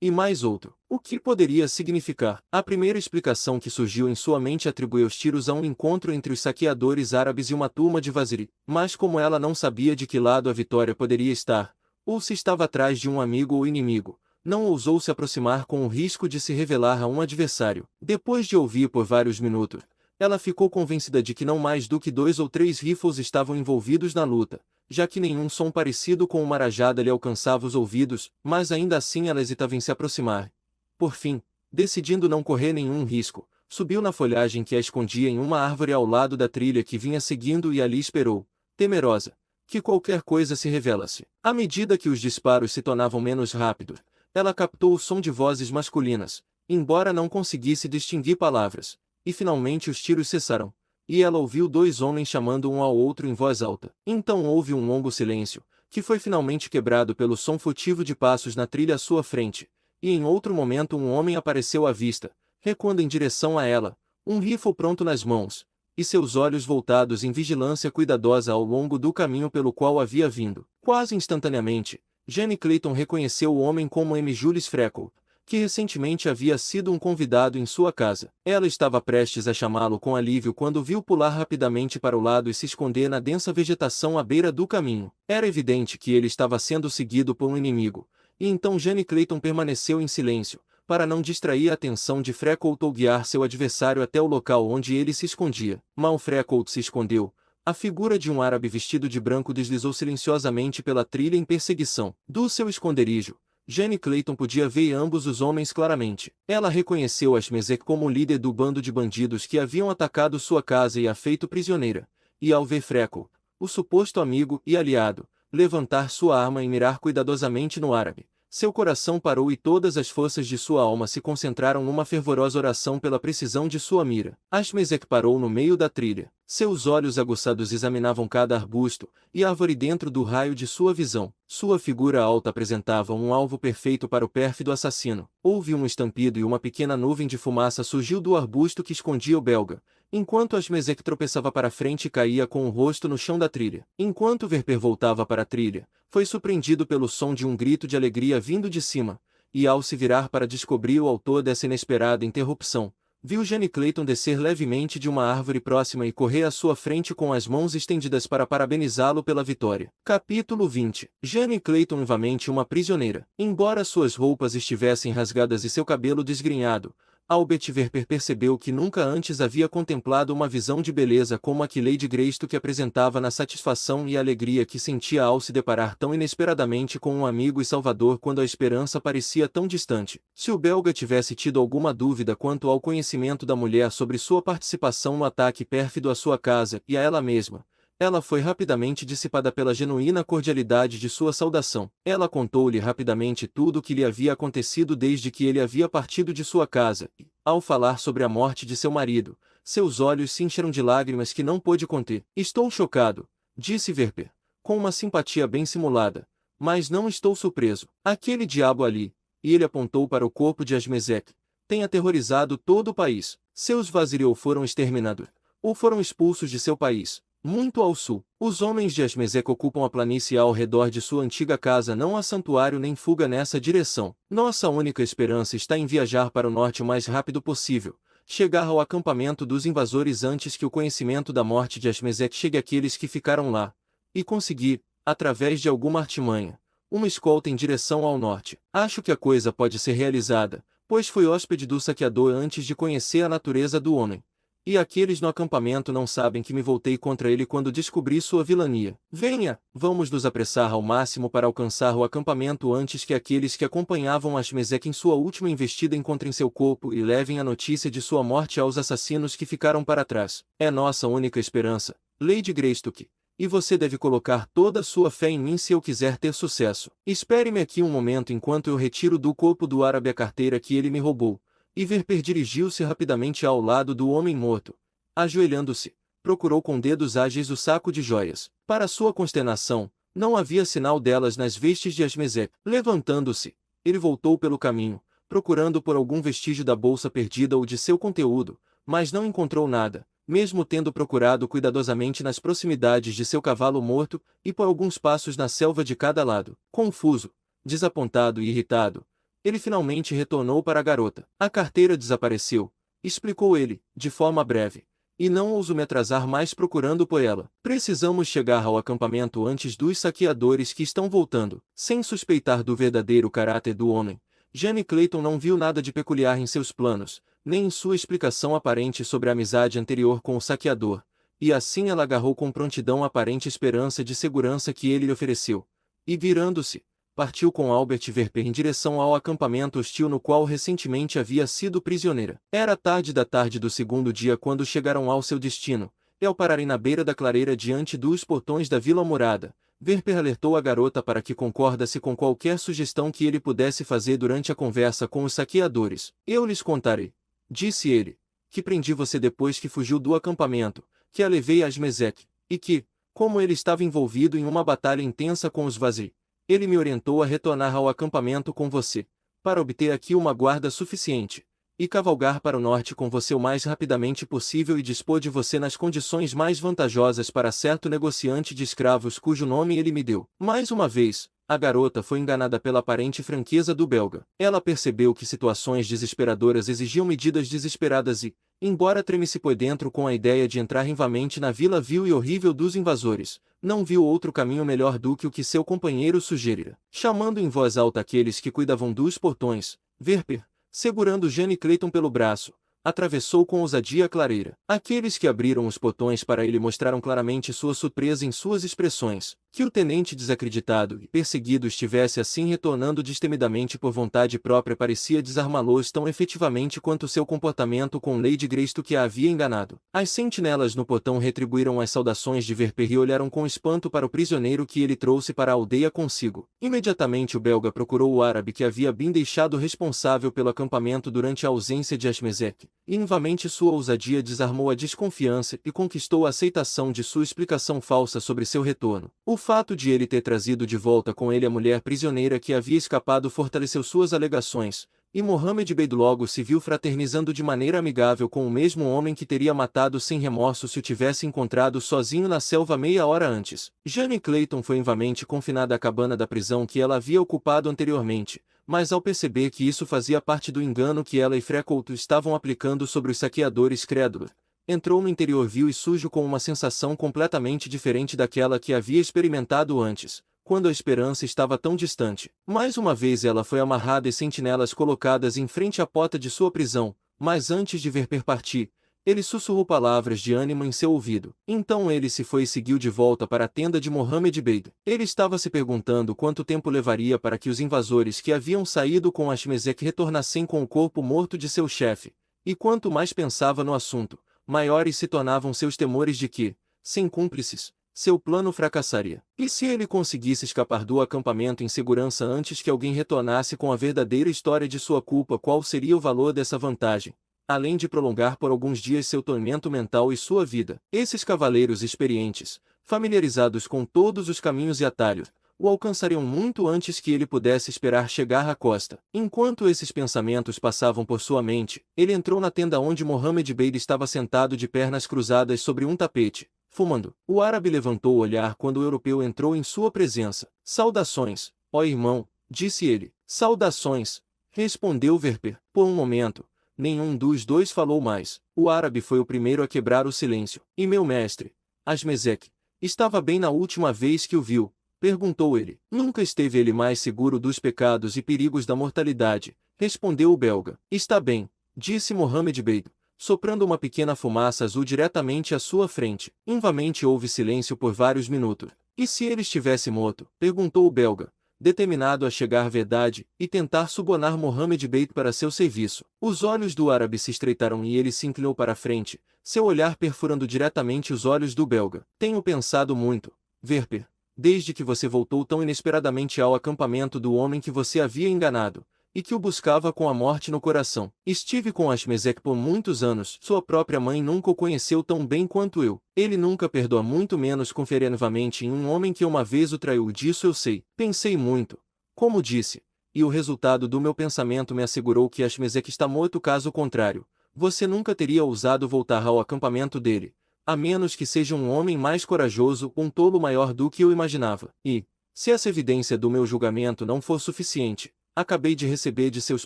e mais outro. O que poderia significar? A primeira explicação que surgiu em sua mente atribuiu os tiros a um encontro entre os saqueadores árabes e uma turma de Vaziri, mas como ela não sabia de que lado a vitória poderia estar, ou se estava atrás de um amigo ou inimigo, não ousou se aproximar com o risco de se revelar a um adversário. Depois de ouvir por vários minutos, ela ficou convencida de que não mais do que 2 ou 3 rifles estavam envolvidos na luta, já que nenhum som parecido com uma rajada lhe alcançava os ouvidos, mas ainda assim ela hesitava em se aproximar. Por fim, decidindo não correr nenhum risco, subiu na folhagem que a escondia em uma árvore ao lado da trilha que vinha seguindo e ali esperou, temerosa que qualquer coisa se revelasse. À medida que os disparos se tornavam menos rápidos, ela captou o som de vozes masculinas, embora não conseguisse distinguir palavras, e finalmente os tiros cessaram, e ela ouviu 2 homens chamando um ao outro em voz alta. Então houve um longo silêncio, que foi finalmente quebrado pelo som furtivo de passos na trilha à sua frente, e em outro momento um homem apareceu à vista, recuando em direção a ela, um rifle pronto nas mãos, e seus olhos voltados em vigilância cuidadosa ao longo do caminho pelo qual havia vindo. Quase instantaneamente, Jane Clayton reconheceu o homem como M. Julius Freckle, que recentemente havia sido um convidado em sua casa. Ela estava prestes a chamá-lo com alívio quando viu pular rapidamente para o lado e se esconder na densa vegetação à beira do caminho. Era evidente que ele estava sendo seguido por um inimigo, e então Jane Clayton permaneceu em silêncio, para não distrair a atenção de Freckles ou guiar seu adversário até o local onde ele se escondia. Mal Freckles se escondeu, a figura de um árabe vestido de branco deslizou silenciosamente pela trilha em perseguição. Do seu esconderijo, Jane Clayton podia ver ambos os homens claramente. Ela reconheceu Ashmezek como o líder do bando de bandidos que haviam atacado sua casa e a feito prisioneira, e ao ver Freckles, o suposto amigo e aliado, levantar sua arma e mirar cuidadosamente no árabe, seu coração parou e todas as forças de sua alma se concentraram numa fervorosa oração pela precisão de sua mira. Ashmezek parou no meio da trilha. Seus olhos aguçados examinavam cada arbusto e árvore dentro do raio de sua visão. Sua figura alta apresentava um alvo perfeito para o pérfido assassino. Houve um estampido e uma pequena nuvem de fumaça surgiu do arbusto que escondia o belga, enquanto Ashmezek tropeçava para frente e caía com o rosto no chão da trilha. Enquanto Verper voltava para a trilha, foi surpreendido pelo som de um grito de alegria vindo de cima, e ao se virar para descobrir o autor dessa inesperada interrupção, viu Jane Clayton descer levemente de uma árvore próxima e correr à sua frente com as mãos estendidas para parabenizá-lo pela vitória. Capítulo 20. Jane Clayton novamente uma prisioneira. Embora suas roupas estivessem rasgadas e seu cabelo desgrenhado, Albert Verper percebeu que nunca antes havia contemplado uma visão de beleza como a que Lady Greystoke apresentava na satisfação e alegria que sentia ao se deparar tão inesperadamente com um amigo e salvador quando a esperança parecia tão distante. Se o belga tivesse tido alguma dúvida quanto ao conhecimento da mulher sobre sua participação no ataque pérfido à sua casa e a ela mesma, ela foi rapidamente dissipada pela genuína cordialidade de sua saudação. Ela contou-lhe rapidamente tudo o que lhe havia acontecido desde que ele havia partido de sua casa, e, ao falar sobre a morte de seu marido, seus olhos se encheram de lágrimas que não pôde conter. Estou chocado, disse Verper, com uma simpatia bem simulada, mas não estou surpreso. Aquele diabo ali, e ele apontou para o corpo de Ashmezek, tem aterrorizado todo o país. Seus Vaziriou foram exterminados, ou foram expulsos de seu país. Muito ao sul, os homens de Ashmezek ocupam a planície ao redor de sua antiga casa. Não há santuário nem fuga nessa direção. Nossa única esperança está em viajar para o norte o mais rápido possível, chegar ao acampamento dos invasores antes que o conhecimento da morte de Ashmezek chegue àqueles que ficaram lá, e conseguir, através de alguma artimanha, uma escolta em direção ao norte. Acho que a coisa pode ser realizada, pois fui hóspede do saqueador antes de conhecer a natureza do homem. E aqueles no acampamento não sabem que me voltei contra ele quando descobri sua vilania. Venha, vamos nos apressar ao máximo para alcançar o acampamento antes que aqueles que acompanhavam Ashmezek em sua última investida encontrem seu corpo e levem a notícia de sua morte aos assassinos que ficaram para trás. É nossa única esperança, Lady Greystoke, e você deve colocar toda a sua fé em mim se eu quiser ter sucesso. Espere-me aqui um momento enquanto eu retiro do corpo do árabe a carteira que ele me roubou. E Verper dirigiu-se rapidamente ao lado do homem morto. Ajoelhando-se, procurou com dedos ágeis o saco de joias. Para sua consternação, não havia sinal delas nas vestes de Ashmezek. Levantando-se, ele voltou pelo caminho, procurando por algum vestígio da bolsa perdida ou de seu conteúdo, mas não encontrou nada, mesmo tendo procurado cuidadosamente nas proximidades de seu cavalo morto e por alguns passos na selva de cada lado. Confuso, desapontado e irritado, ele finalmente retornou para a garota. A carteira desapareceu, explicou ele, de forma breve, e não ouso me atrasar mais procurando por ela. Precisamos chegar ao acampamento antes dos saqueadores que estão voltando. Sem suspeitar do verdadeiro caráter do homem, Jane Clayton não viu nada de peculiar em seus planos, nem em sua explicação aparente sobre a amizade anterior com o saqueador, e assim ela agarrou com prontidão a aparente esperança de segurança que ele lhe ofereceu, e virando-se, partiu com Albert Verper em direção ao acampamento hostil no qual recentemente havia sido prisioneira. Era tarde da tarde do segundo dia quando chegaram ao seu destino, e ao pararem na beira da clareira diante dos portões da Vila Morada, Verper alertou a garota para que concordasse com qualquer sugestão que ele pudesse fazer durante a conversa com os saqueadores. Eu lhes contarei, disse ele, que prendi você depois que fugiu do acampamento, que a levei a Ashmezek, e que, como ele estava envolvido em uma batalha intensa com os Vaziri, ele me orientou a retornar ao acampamento com você, para obter aqui uma guarda suficiente, e cavalgar para o norte com você o mais rapidamente possível e dispor de você nas condições mais vantajosas para certo negociante de escravos cujo nome ele me deu. Mais uma vez, a garota foi enganada pela aparente franqueza do belga. Ela percebeu que situações desesperadoras exigiam medidas desesperadas e, embora tremesse por dentro com a ideia de entrar vivamente na vila vil e horrível dos invasores, não viu outro caminho melhor do que o que seu companheiro sugerira. Chamando em voz alta aqueles que cuidavam dos portões, Verper, segurando Jane Clayton pelo braço, atravessou com ousadia a clareira. Aqueles que abriram os portões para ele mostraram claramente sua surpresa em suas expressões. Que o tenente desacreditado e perseguido estivesse assim retornando destemidamente por vontade própria parecia desarmá-los tão efetivamente quanto seu comportamento com Lady Greystoke que a havia enganado. As sentinelas no portão retribuíram as saudações de Verper e olharam com espanto para o prisioneiro que ele trouxe para a aldeia consigo. Imediatamente o belga procurou o árabe que havia bem deixado responsável pelo acampamento durante a ausência de Ashmezek, e novamente sua ousadia desarmou a desconfiança e conquistou a aceitação de sua explicação falsa sobre seu retorno. O fato de ele ter trazido de volta com ele a mulher prisioneira que havia escapado fortaleceu suas alegações, e Mohammed Bey logo se viu fraternizando de maneira amigável com o mesmo homem que teria matado sem remorso se o tivesse encontrado sozinho na selva meia hora antes. Jane Clayton foi novamente confinada à cabana da prisão que ela havia ocupado anteriormente, mas ao perceber que isso fazia parte do engano que ela e Freckles estavam aplicando sobre os saqueadores crédulos, entrou no interior vil e sujo com uma sensação completamente diferente daquela que havia experimentado antes, quando a esperança estava tão distante. Mais uma vez ela foi amarrada e sentinelas colocadas em frente à porta de sua prisão, mas antes de Verper partir, ele sussurrou palavras de ânimo em seu ouvido. Então ele se foi e seguiu de volta para a tenda de Mohammed Bey. Ele estava se perguntando quanto tempo levaria para que os invasores que haviam saído com Ashmezek retornassem com o corpo morto de seu chefe, e quanto mais pensava no assunto, maiores se tornavam seus temores de que, sem cúmplices, seu plano fracassaria. E se ele conseguisse escapar do acampamento em segurança antes que alguém retornasse com a verdadeira história de sua culpa, qual seria o valor dessa vantagem, além de prolongar por alguns dias seu tormento mental e sua vida? Esses cavaleiros experientes, familiarizados com todos os caminhos e atalhos, o alcançariam muito antes que ele pudesse esperar chegar à costa. Enquanto esses pensamentos passavam por sua mente, ele entrou na tenda onde Mohammed Bey estava sentado de pernas cruzadas sobre um tapete, fumando. O árabe levantou o olhar quando o europeu entrou em sua presença. Saudações, ó irmão, disse ele. Saudações, respondeu Verper. Por um momento, nenhum dos dois falou mais. O árabe foi o primeiro a quebrar o silêncio. E meu mestre, Ashmezek, estava bem na última vez que o viu? Perguntou ele. Nunca esteve ele mais seguro dos pecados e perigos da mortalidade, respondeu o belga. Está bem, disse Mohammed Bey, soprando uma pequena fumaça azul diretamente à sua frente. Novamente houve silêncio por vários minutos. E se ele estivesse morto? Perguntou o belga, determinado a chegar à verdade e tentar subornar Mohammed Bey para seu serviço. Os olhos do árabe se estreitaram e ele se inclinou para a frente, seu olhar perfurando diretamente os olhos do belga. Tenho pensado muito, Verper, desde que você voltou tão inesperadamente ao acampamento do homem que você havia enganado, e que o buscava com a morte no coração. Estive com Ashmezek por muitos anos. Sua própria mãe nunca o conheceu tão bem quanto eu. Ele nunca perdoa, muito menos confiaria novamente em um homem que uma vez o traiu. Disso eu sei. Pensei muito, como disse, e o resultado do meu pensamento me assegurou que Ashmezek está morto. Caso contrário, você nunca teria ousado voltar ao acampamento dele, a menos que seja um homem mais corajoso, um tolo maior do que eu imaginava. E, se essa evidência do meu julgamento não for suficiente, acabei de receber de seus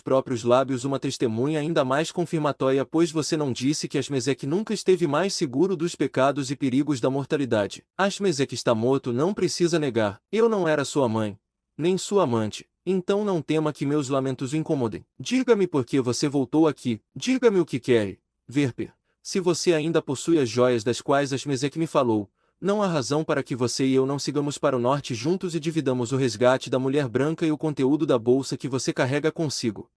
próprios lábios uma testemunha ainda mais confirmatória, pois você não disse que Ashmezek nunca esteve mais seguro dos pecados e perigos da mortalidade. Ashmezek está morto, não precisa negar. Eu não era sua mãe, nem sua amante, então não tema que meus lamentos o incomodem. Diga-me por que você voltou aqui. Diga-me o que quer, Verper. Se você ainda possui as joias das quais Ashmezek me falou, não há razão para que você e eu não sigamos para o norte juntos e dividamos o resgate da mulher branca e o conteúdo da bolsa que você carrega consigo.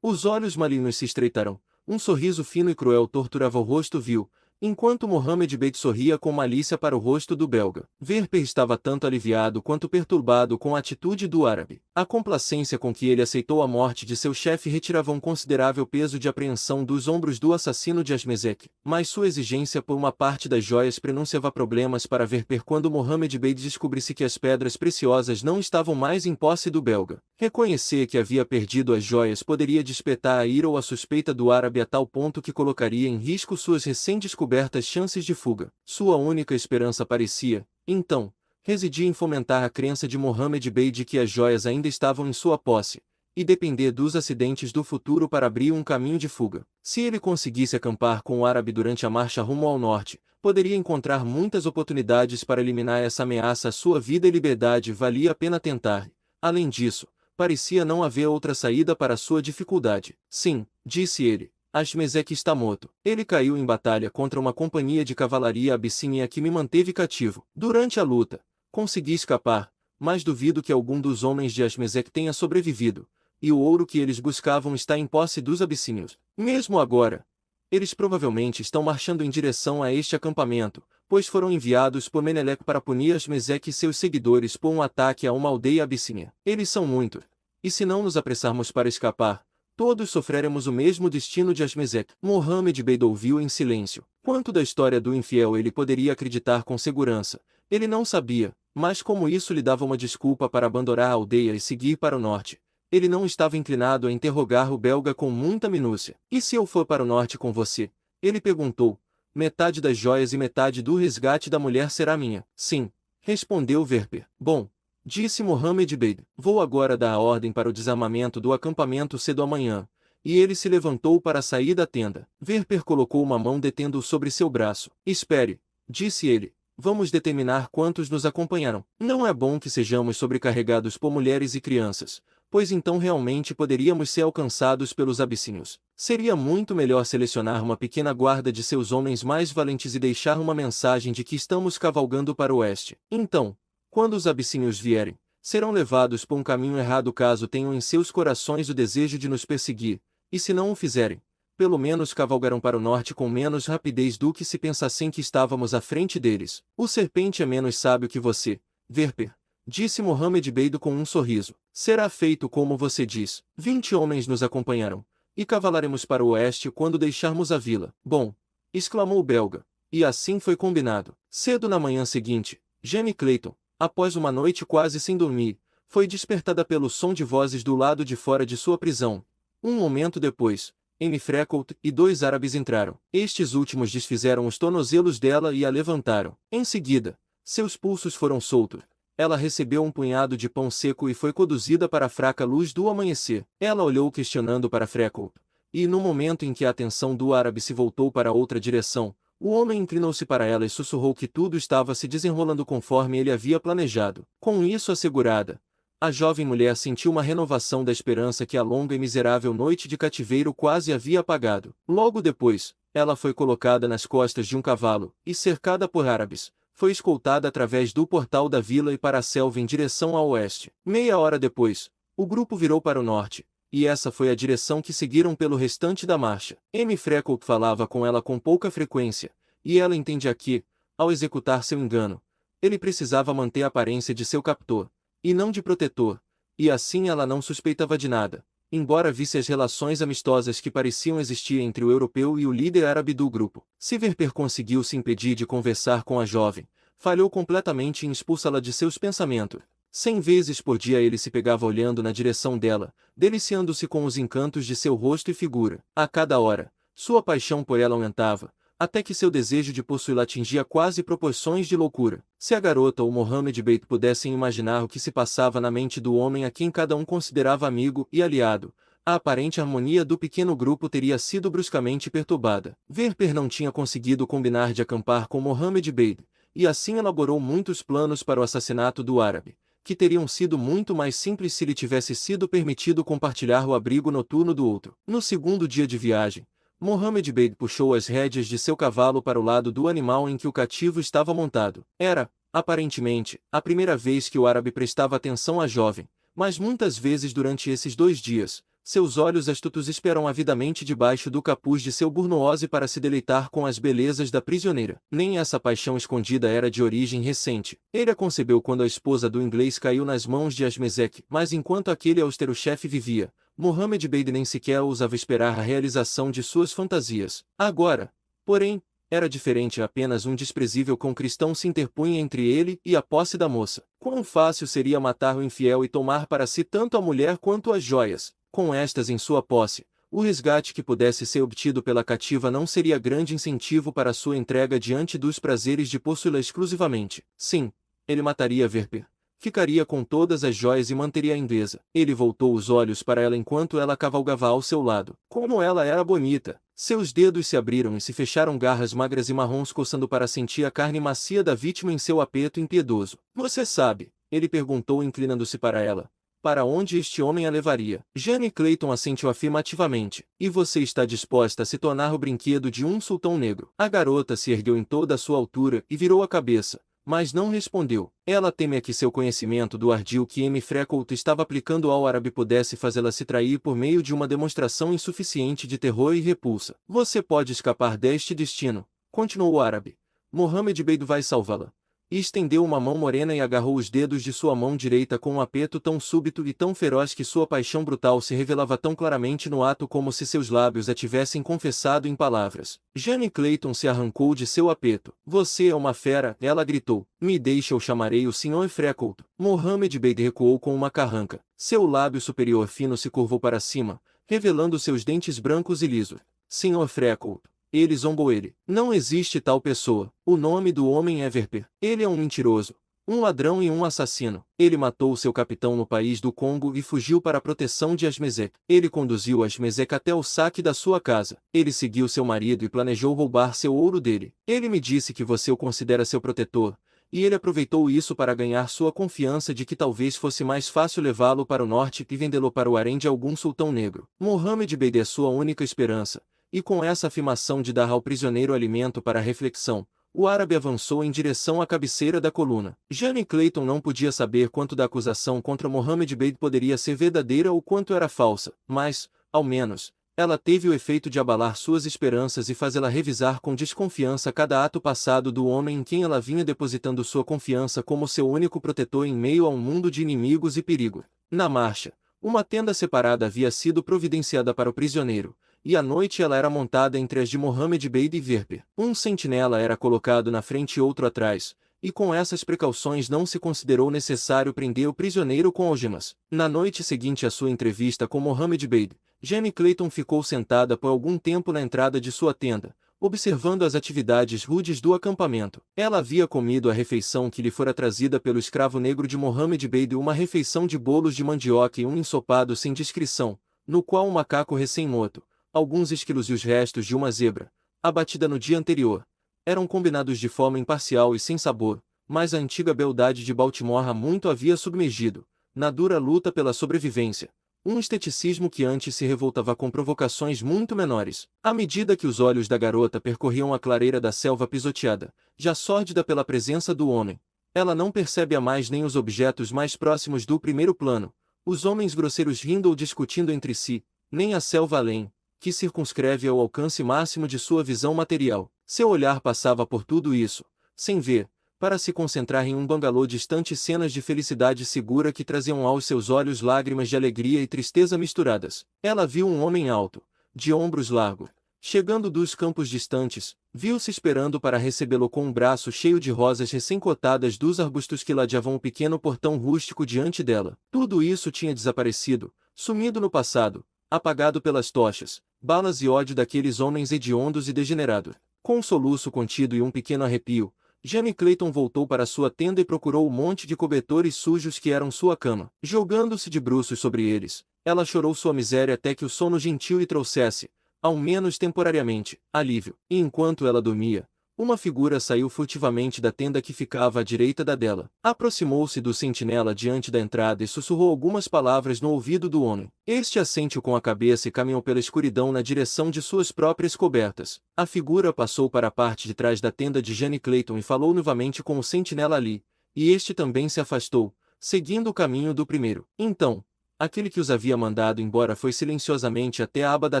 Os olhos malignos se estreitaram, um sorriso fino e cruel torturava o rosto vil, enquanto Mohammed Bey sorria com malícia para o rosto do belga. Verper estava tanto aliviado quanto perturbado com a atitude do árabe. A complacência com que ele aceitou a morte de seu chefe retirava um considerável peso de apreensão dos ombros do assassino de Ashmezek, mas sua exigência por uma parte das joias prenunciava problemas para Verper quando Mohammed Bey descobrisse que as pedras preciosas não estavam mais em posse do belga. Reconhecer que havia perdido as joias poderia despertar a ira ou a suspeita do árabe a tal ponto que colocaria em risco suas recém-descobertas chances de fuga. Sua única esperança parecia, então, residia em fomentar a crença de Mohammed Bey de que as joias ainda estavam em sua posse, e depender dos acidentes do futuro para abrir um caminho de fuga. Se ele conseguisse acampar com o árabe durante a marcha rumo ao norte, poderia encontrar muitas oportunidades para eliminar essa ameaça à sua vida e liberdade. Valia a pena tentar. Além disso, parecia não haver outra saída para sua dificuldade. Sim, disse ele, Ashmezek está morto. Ele caiu em batalha contra uma companhia de cavalaria abissínia que me manteve cativo. Durante a luta, consegui escapar, mas duvido que algum dos homens de Ashmezek tenha sobrevivido, e o ouro que eles buscavam está em posse dos abissínios. Mesmo agora, eles provavelmente estão marchando em direção a este acampamento, pois foram enviados por Menelik para punir Ashmezek e seus seguidores por um ataque a uma aldeia abissínia. Eles são muitos, e se não nos apressarmos para escapar, todos sofreremos o mesmo destino de Ashmezek. Mohammed Bey ouviu em silêncio. Quanto da história do infiel ele poderia acreditar com segurança, ele não sabia, mas como isso lhe dava uma desculpa para abandonar a aldeia e seguir para o norte, ele não estava inclinado a interrogar o belga com muita minúcia. E se eu for para o norte com você? Ele perguntou. Metade das joias e metade do resgate da mulher será minha. Sim, respondeu Verper. Bom, disse Mohammed Bey, vou agora dar a ordem para o desarmamento do acampamento cedo amanhã. E ele se levantou para sair da tenda. Verper colocou uma mão detendo-o sobre seu braço. Espere, disse ele. Vamos determinar quantos nos acompanharam. Não é bom que sejamos sobrecarregados por mulheres e crianças, pois então realmente poderíamos ser alcançados pelos abissínios. Seria muito melhor selecionar uma pequena guarda de seus homens mais valentes e deixar uma mensagem de que estamos cavalgando para o oeste. Então, quando os abissínios vierem, serão levados por um caminho errado caso tenham em seus corações o desejo de nos perseguir, e se não o fizerem, pelo menos cavalgarão para o norte com menos rapidez do que se pensassem que estávamos à frente deles. O serpente é menos sábio que você, Verper, disse Mohammed Bey com um sorriso. Será feito como você diz. 20 homens nos acompanharão, e cavalaremos para o oeste quando deixarmos a vila. Bom, exclamou o belga, e assim foi combinado. Cedo na manhã seguinte, Jenny Clayton, após uma noite quase sem dormir, foi despertada pelo som de vozes do lado de fora de sua prisão. Um momento depois, Amy Freckles e 2 árabes entraram. Estes últimos desfizeram os tornozelos dela e a levantaram. Em seguida, seus pulsos foram soltos. Ela recebeu um punhado de pão seco e foi conduzida para a fraca luz do amanhecer. Ela olhou questionando para Freckles, e no momento em que a atenção do árabe se voltou para outra direção, o homem inclinou-se para ela e sussurrou que tudo estava se desenrolando conforme ele havia planejado. Com isso assegurada, a jovem mulher sentiu uma renovação da esperança que a longa e miserável noite de cativeiro quase havia apagado. Logo depois, ela foi colocada nas costas de um cavalo, e cercada por árabes, foi escoltada através do portal da vila e para a selva em direção ao oeste. Meia hora depois, o grupo virou para o norte, e essa foi a direção que seguiram pelo restante da marcha. Amy Freckles falava com ela com pouca frequência, e ela entendia que, ao executar seu engano, ele precisava manter a aparência de seu captor, e não de protetor, e assim ela não suspeitava de nada, embora visse as relações amistosas que pareciam existir entre o europeu e o líder árabe do grupo. Se Verper conseguiu se impedir de conversar com a jovem, falhou completamente em expulsá-la de seus pensamentos. 100 vezes por dia ele se pegava olhando na direção dela, deliciando-se com os encantos de seu rosto e figura. A cada hora, sua paixão por ela aumentava, até que seu desejo de possuí-la atingia quase proporções de loucura. Se a garota ou Mohammed Bey pudessem imaginar o que se passava na mente do homem a quem cada um considerava amigo e aliado, a aparente harmonia do pequeno grupo teria sido bruscamente perturbada. Verper não tinha conseguido combinar de acampar com Mohammed Bey, e assim elaborou muitos planos para o assassinato do árabe, que teriam sido muito mais simples se lhe tivesse sido permitido compartilhar o abrigo noturno do outro. No segundo dia de viagem, Mohammed Bey puxou as rédeas de seu cavalo para o lado do animal em que o cativo estava montado. Era, aparentemente, a primeira vez que o árabe prestava atenção à jovem, mas muitas vezes durante esses 2 dias, seus olhos astutos esperam avidamente debaixo do capuz de seu burnoose para se deleitar com as belezas da prisioneira. Nem essa paixão escondida era de origem recente. Ele a concebeu quando a esposa do inglês caiu nas mãos de Ashmezek, mas enquanto aquele austero chefe vivia, Mohammed Bey nem sequer ousava esperar a realização de suas fantasias. Agora, porém, era diferente. Apenas um desprezível cão cristão se interpunha entre ele e a posse da moça. Quão fácil seria matar o infiel e tomar para si tanto a mulher quanto as joias. Com estas em sua posse, o resgate que pudesse ser obtido pela cativa não seria grande incentivo para sua entrega diante dos prazeres de possuí-la exclusivamente. Sim, ele mataria Verper. Ficaria com todas as joias e manteria a indesa. Ele voltou os olhos para ela enquanto ela cavalgava ao seu lado. Como ela era bonita! Seus dedos se abriram e se fecharam, garras magras e marrons coçando para sentir a carne macia da vítima em seu apeto impiedoso. Você sabe? Ele perguntou inclinando-se para ela. Para onde este homem a levaria? Jane Clayton assentiu afirmativamente. E você está disposta a se tornar o brinquedo de um sultão negro? A garota se ergueu em toda a sua altura e virou a cabeça, mas não respondeu. Ela temia que seu conhecimento do ardil que M. Freckles estava aplicando ao árabe pudesse fazê-la se trair por meio de uma demonstração insuficiente de terror e repulsa. Você pode escapar deste destino, continuou o árabe. Mohammed Bey vai salvá-la. E estendeu uma mão morena e agarrou os dedos de sua mão direita com um aperto tão súbito e tão feroz que sua paixão brutal se revelava tão claramente no ato como se seus lábios a tivessem confessado em palavras. Jane Clayton se arrancou de seu aperto. Você é uma fera, ela gritou. Me deixe, eu chamarei o Sr. Freckles. Mohammed Bey recuou com uma carranca. Seu lábio superior fino se curvou para cima, revelando seus dentes brancos e lisos. Sr. Freckles. Ele zombou ele. Não existe tal pessoa. O nome do homem é Verper. Ele é um mentiroso, um ladrão e um assassino. Ele matou seu capitão no país do Congo e fugiu para a proteção de Asmezek. Ele conduziu Asmezek até o saque da sua casa. Ele seguiu seu marido e planejou roubar seu ouro dele. Ele me disse que você o considera seu protetor, e ele aproveitou isso para ganhar sua confiança de que talvez fosse mais fácil levá-lo para o norte e vendê-lo para o harém de algum sultão negro. Mohammed Bey é sua única esperança. E com essa afirmação de dar ao prisioneiro alimento para a reflexão, o árabe avançou em direção à cabeceira da coluna. Jane Clayton não podia saber quanto da acusação contra Mohammed Bey poderia ser verdadeira ou quanto era falsa, mas, ao menos, ela teve o efeito de abalar suas esperanças e fazê-la revisar com desconfiança cada ato passado do homem em quem ela vinha depositando sua confiança como seu único protetor em meio a um mundo de inimigos e perigo. Na marcha, uma tenda separada havia sido providenciada para o prisioneiro, e à noite ela era montada entre as de Mohammed Bey e Verper. Um sentinela era colocado na frente e outro atrás, e com essas precauções não se considerou necessário prender o prisioneiro com algemas. Na noite seguinte à sua entrevista com Mohammed Bey, Jane Clayton ficou sentada por algum tempo na entrada de sua tenda, observando as atividades rudes do acampamento. Ela havia comido a refeição que lhe fora trazida pelo escravo negro de Mohammed Bey, uma refeição de bolos de mandioca e um ensopado sem descrição, no qual um macaco recém-morto, alguns esquilos e os restos de uma zebra, abatida no dia anterior, eram combinados de forma imparcial e sem sabor, mas a antiga beldade de Baltimore há muito havia submergido, na dura luta pela sobrevivência, um esteticismo que antes se revoltava com provocações muito menores. À medida que os olhos da garota percorriam a clareira da selva pisoteada, já sórdida pela presença do homem, ela não percebe a mais nem os objetos mais próximos do primeiro plano, os homens grosseiros rindo ou discutindo entre si, nem a selva além, que circunscreve ao alcance máximo de sua visão material. Seu olhar passava por tudo isso, sem ver, para se concentrar em um bangalô distante, cenas de felicidade segura que traziam aos seus olhos lágrimas de alegria e tristeza misturadas. Ela viu um homem alto, de ombros largos, chegando dos campos distantes, viu-se esperando para recebê-lo com um braço cheio de rosas recém-cortadas dos arbustos que ladeavam o pequeno portão rústico diante dela. Tudo isso tinha desaparecido, sumido no passado, apagado pelas tochas, balas e ódio daqueles homens hediondos e degenerados. Com um soluço contido e um pequeno arrepio, Jane Clayton voltou para sua tenda e procurou o monte de cobertores sujos que eram sua cama. Jogando-se de bruços sobre eles, ela chorou sua miséria até que o sono gentil lhe trouxesse, ao menos temporariamente, alívio. E enquanto ela dormia, uma figura saiu furtivamente da tenda que ficava à direita da dela. Aproximou-se do sentinela diante da entrada e sussurrou algumas palavras no ouvido do homem. Este assentiu com a cabeça e caminhou pela escuridão na direção de suas próprias cobertas. A figura passou para a parte de trás da tenda de Jane Clayton e falou novamente com o sentinela ali, e este também se afastou, seguindo o caminho do primeiro. Então, aquele que os havia mandado embora foi silenciosamente até a aba da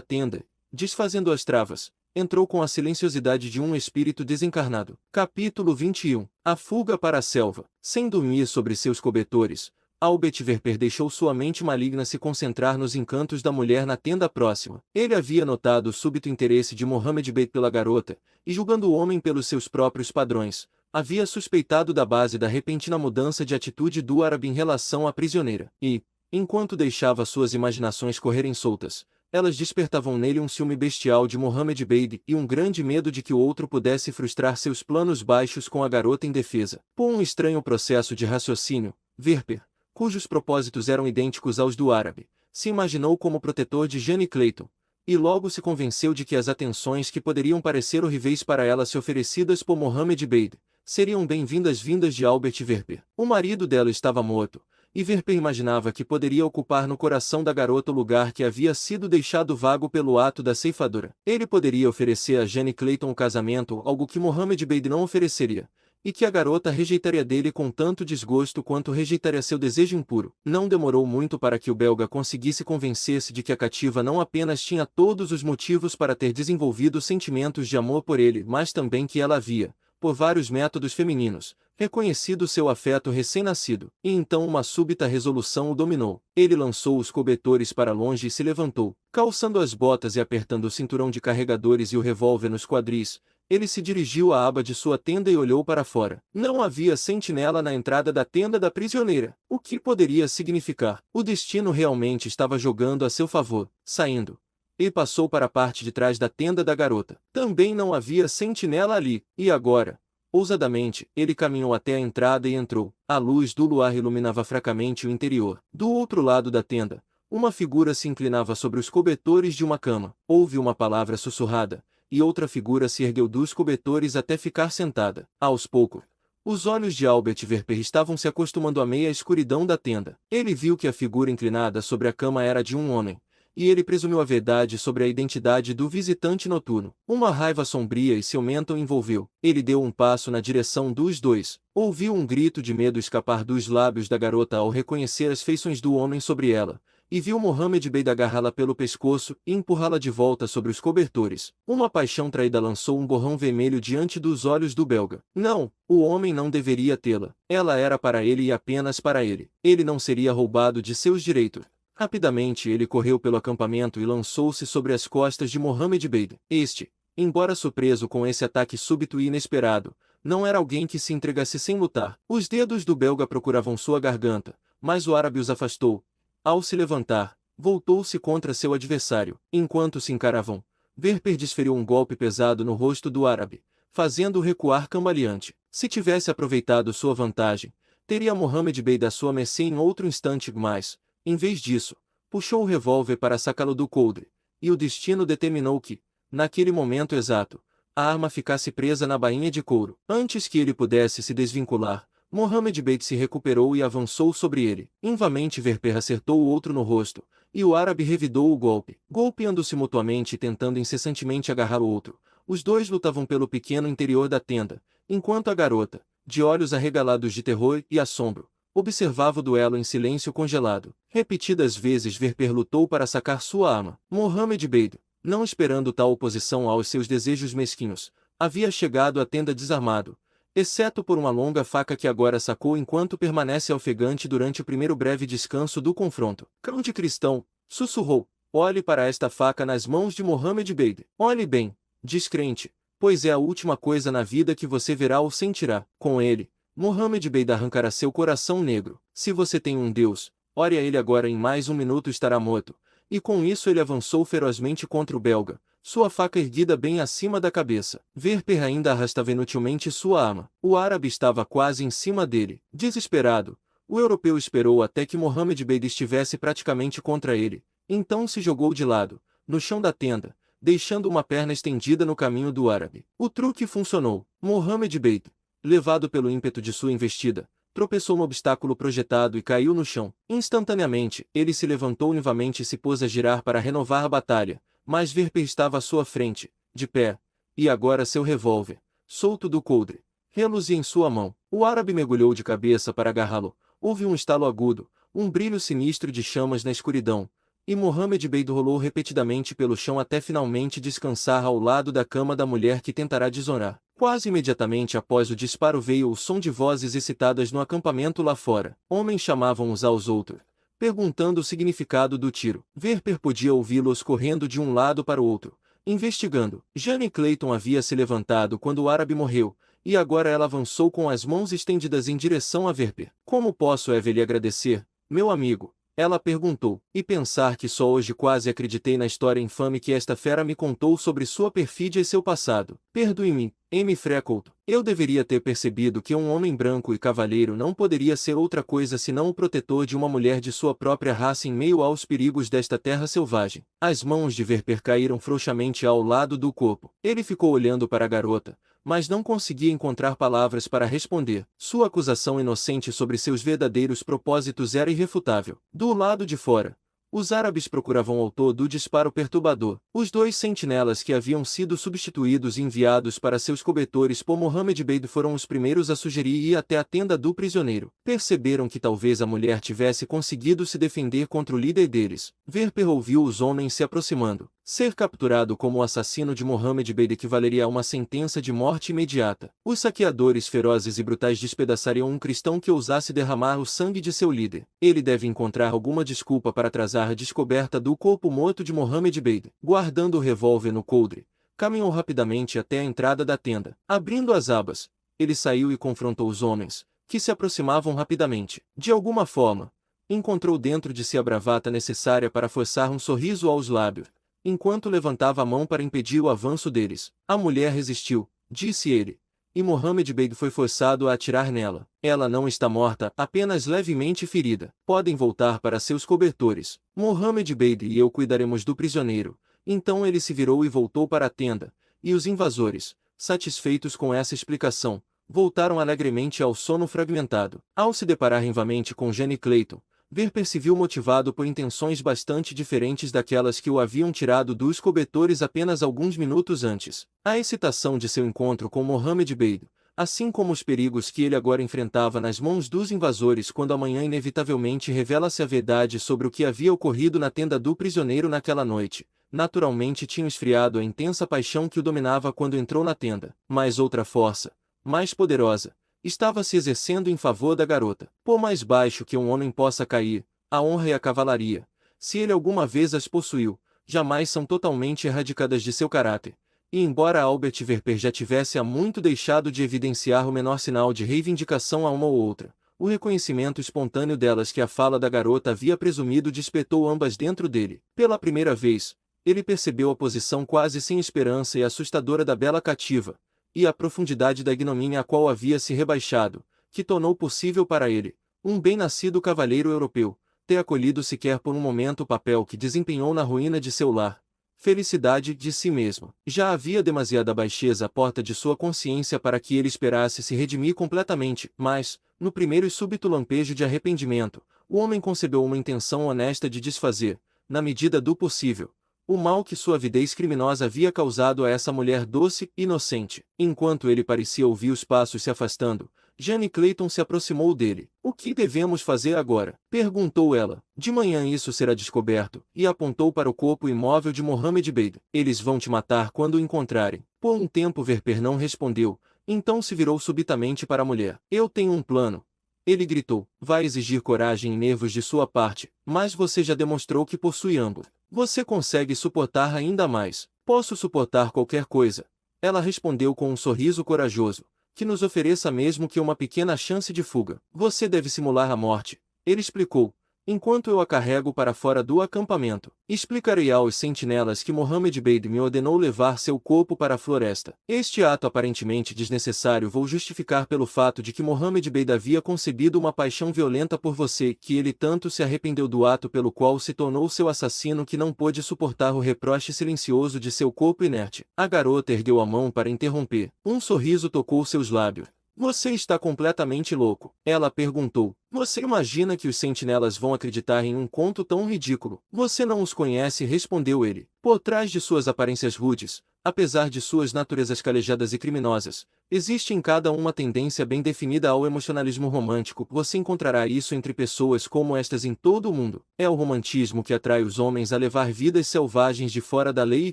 tenda, desfazendo as travas. Entrou com a silenciosidade de um espírito desencarnado. Capítulo 21. A fuga para a selva. Sem dormir sobre seus cobertores, Albert Verper deixou sua mente maligna se concentrar nos encantos da mulher na tenda próxima. Ele havia notado o súbito interesse de Mohammed Bey pela garota, e julgando o homem pelos seus próprios padrões, havia suspeitado da base da repentina mudança de atitude do árabe em relação à prisioneira. E, enquanto deixava suas imaginações correrem soltas, Elas despertavam nele um ciúme bestial de Mohammed Bey e um grande medo de que o outro pudesse frustrar seus planos baixos com a garota indefesa. Por um estranho processo de raciocínio, Verper, cujos propósitos eram idênticos aos do árabe, se imaginou como protetor de Jane Clayton, e logo se convenceu de que as atenções que poderiam parecer horríveis para ela se oferecidas por Mohammed Bey seriam bem-vindas vindas de Albert Verper. O marido dela estava morto, e Verper imaginava que poderia ocupar no coração da garota o lugar que havia sido deixado vago pelo ato da ceifadora. Ele poderia oferecer a Jane Clayton o casamento, algo que Mohammed Bey não ofereceria, e que a garota rejeitaria dele com tanto desgosto quanto rejeitaria seu desejo impuro. Não demorou muito para que o belga conseguisse convencer-se de que a cativa não apenas tinha todos os motivos para ter desenvolvido sentimentos de amor por ele, mas também que ela havia, por vários métodos femininos, reconhecido seu afeto recém-nascido. E então uma súbita resolução o dominou. Ele lançou os cobertores para longe e se levantou. Calçando as botas e apertando o cinturão de carregadores e o revólver nos quadris, ele se dirigiu à aba de sua tenda e olhou para fora. Não havia sentinela na entrada da tenda da prisioneira. O que poderia significar? O destino realmente estava jogando a seu favor. Saindo, ele passou para a parte de trás da tenda da garota. Também não havia sentinela ali. E agora, ousadamente, ele caminhou até a entrada e entrou. A luz do luar iluminava fracamente o interior. Do outro lado da tenda, uma figura se inclinava sobre os cobertores de uma cama. Houve uma palavra sussurrada, e outra figura se ergueu dos cobertores até ficar sentada. Aos poucos, os olhos de Albert Verper estavam se acostumando à meia escuridão da tenda. Ele viu que a figura inclinada sobre a cama era de um homem, e ele presumiu a verdade sobre a identidade do visitante noturno. Uma raiva sombria e ciumenta o envolveu. Ele deu um passo na direção dos dois. Ouviu um grito de medo escapar dos lábios da garota ao reconhecer as feições do homem sobre ela, e viu Mohammed Bey agarrá-la pelo pescoço e empurrá-la de volta sobre os cobertores. Uma paixão traída lançou um borrão vermelho diante dos olhos do belga. Não, o homem não deveria tê-la. Ela era para ele e apenas para ele. Ele não seria roubado de seus direitos. Rapidamente ele correu pelo acampamento e lançou-se sobre as costas de Mohammed Bey. Este, embora surpreso com esse ataque súbito e inesperado, não era alguém que se entregasse sem lutar. Os dedos do belga procuravam sua garganta, mas o árabe os afastou. Ao se levantar, voltou-se contra seu adversário. Enquanto se encaravam, Verper desferiu um golpe pesado no rosto do árabe, fazendo-o recuar cambaleante. Se tivesse aproveitado sua vantagem, teria Mohammed Bey à sua mercê em outro instante, mas, em vez disso, puxou o revólver para sacá-lo do coldre, e o destino determinou que, naquele momento exato, a arma ficasse presa na bainha de couro. Antes que ele pudesse se desvincular, Mohammed Bey se recuperou e avançou sobre ele. Invamente Verper acertou o outro no rosto, e o árabe revidou o golpe. Golpeando-se mutuamente e tentando incessantemente agarrar o outro, os dois lutavam pelo pequeno interior da tenda, enquanto a garota, de olhos arregalados de terror e assombro, observava o duelo em silêncio congelado. Repetidas vezes Verper lutou para sacar sua arma. Mohammed Bey, não esperando tal oposição aos seus desejos mesquinhos, havia chegado à tenda desarmado, exceto por uma longa faca que agora sacou enquanto permanece ofegante durante o primeiro breve descanso do confronto. Cão de cristão, sussurrou, olhe para esta faca nas mãos de Mohammed Bey. Olhe bem, descrente, pois é a última coisa na vida que você verá ou sentirá. Com ele, Mohammed Bey arrancará seu coração negro. Se você tem um Deus, ore a ele agora, em mais um minuto estará morto. E com isso ele avançou ferozmente contra o belga, sua faca erguida bem acima da cabeça. Verper ainda arrastava inutilmente sua arma. O árabe estava quase em cima dele. Desesperado, o europeu esperou até que Mohammed Bey estivesse praticamente contra ele. Então se jogou de lado, no chão da tenda, deixando uma perna estendida no caminho do árabe. O truque funcionou. Mohammed Bey, levado pelo ímpeto de sua investida, tropeçou no obstáculo projetado e caiu no chão. Instantaneamente, ele se levantou novamente e se pôs a girar para renovar a batalha, mas Verper estava à sua frente, de pé, e agora seu revólver, solto do coldre, reluzia em sua mão. O árabe mergulhou de cabeça para agarrá-lo. Houve um estalo agudo, um brilho sinistro de chamas na escuridão, e Mohammed Bey rolou repetidamente pelo chão até finalmente descansar ao lado da cama da mulher que tentará desonrar. Quase imediatamente após o disparo veio o som de vozes excitadas no acampamento lá fora. Homens chamavam uns aos outros, perguntando o significado do tiro. Verper podia ouvi-los correndo de um lado para o outro, investigando. Jane Clayton havia se levantado quando o árabe morreu, e agora ela avançou com as mãos estendidas em direção a Verper. Como posso lhe agradecer, meu amigo? Ela perguntou. E pensar que só hoje quase acreditei na história infame que esta fera me contou sobre sua perfídia e seu passado. Perdoe-me, M. Freckles. Eu deveria ter percebido que um homem branco e cavalheiro não poderia ser outra coisa senão o protetor de uma mulher de sua própria raça em meio aos perigos desta terra selvagem. As mãos de Verper caíram frouxamente ao lado do corpo. Ele ficou olhando para a garota, mas não conseguia encontrar palavras para responder. Sua acusação inocente sobre seus verdadeiros propósitos era irrefutável. Do lado de fora, os árabes procuravam o autor do disparo perturbador. Os dois sentinelas que haviam sido substituídos e enviados para seus cobertores por Mohammed Bey foram os primeiros a sugerir ir até a tenda do prisioneiro. Perceberam que talvez a mulher tivesse conseguido se defender contra o líder deles. Verper ouviu os homens se aproximando. Ser capturado como o assassino de Mohammed Bey equivaleria a uma sentença de morte imediata. Os saqueadores ferozes e brutais despedaçariam um cristão que ousasse derramar o sangue de seu líder. Ele deve encontrar alguma desculpa para atrasar a descoberta do corpo morto de Mohammed Bey. Guardando o revólver no coldre, caminhou rapidamente até a entrada da tenda. Abrindo as abas, ele saiu e confrontou os homens, que se aproximavam rapidamente. De alguma forma, encontrou dentro de si a bravata necessária para forçar um sorriso aos lábios, enquanto levantava a mão para impedir o avanço deles. A mulher resistiu, disse ele, e Mohammed Bey foi forçado a atirar nela. Ela não está morta, apenas levemente ferida. Podem voltar para seus cobertores. Mohammed Bey e eu cuidaremos do prisioneiro. Então ele se virou e voltou para a tenda, e os invasores, satisfeitos com essa explicação, voltaram alegremente ao sono fragmentado. Ao se deparar novamente com Jenny Clayton, Verper se viu motivado por intenções bastante diferentes daquelas que o haviam tirado dos cobertores apenas alguns minutos antes. A excitação de seu encontro com Mohammed Bey, assim como os perigos que ele agora enfrentava nas mãos dos invasores quando amanhã inevitavelmente revela-se a verdade sobre o que havia ocorrido na tenda do prisioneiro naquela noite, naturalmente tinham esfriado a intensa paixão que o dominava quando entrou na tenda. Mas outra força, mais poderosa, estava se exercendo em favor da garota. Por mais baixo que um homem possa cair, a honra e a cavalaria, se ele alguma vez as possuiu, jamais são totalmente erradicadas de seu caráter. E embora Albert Verper já tivesse há muito deixado de evidenciar o menor sinal de reivindicação a uma ou outra, o reconhecimento espontâneo delas que a fala da garota havia presumido despertou ambas dentro dele. Pela primeira vez, ele percebeu a posição quase sem esperança e assustadora da bela cativa, e a profundidade da ignomínia a qual havia se rebaixado, que tornou possível para ele, um bem-nascido cavalheiro europeu, ter acolhido sequer por um momento o papel que desempenhou na ruína de seu lar, felicidade de si mesmo. Já havia demasiada baixeza à porta de sua consciência para que ele esperasse se redimir completamente, mas, no primeiro e súbito lampejo de arrependimento, o homem concebeu uma intenção honesta de desfazer, na medida do possível, o mal que sua avidez criminosa havia causado a essa mulher doce e inocente. Enquanto ele parecia ouvir os passos se afastando, Jenny Clayton se aproximou dele. "O que devemos fazer agora?" perguntou ela. "De manhã isso será descoberto", e apontou para o corpo imóvel de Mohammed Bey. "Eles vão te matar quando o encontrarem." Por um tempo Verper não respondeu, então se virou subitamente para a mulher. "Eu tenho um plano." Ele gritou. "Vai exigir coragem e nervos de sua parte, mas você já demonstrou que possui ambos. Você consegue suportar ainda mais." "Posso suportar qualquer coisa." Ela respondeu com um sorriso corajoso, "que nos ofereça mesmo que uma pequena chance de fuga." "Você deve simular a morte," ele explicou, "enquanto eu a carrego para fora do acampamento. Explicarei aos sentinelas que Mohammed Bey me ordenou levar seu corpo para a floresta. Este ato aparentemente desnecessário vou justificar pelo fato de que Mohammed Bey havia concebido uma paixão violenta por você, que ele tanto se arrependeu do ato pelo qual se tornou seu assassino que não pôde suportar o reproche silencioso de seu corpo inerte." A garota ergueu a mão para interromper. Um sorriso tocou seus lábios. "Você está completamente louco?" ela perguntou. "Você imagina que os sentinelas vão acreditar em um conto tão ridículo?" "Você não os conhece", respondeu ele. "Por trás de suas aparências rudes, apesar de suas naturezas calejadas e criminosas, existe em cada uma tendência bem definida ao emocionalismo romântico. Você encontrará isso entre pessoas como estas em todo o mundo. É o romantismo que atrai os homens a levar vidas selvagens de fora da lei e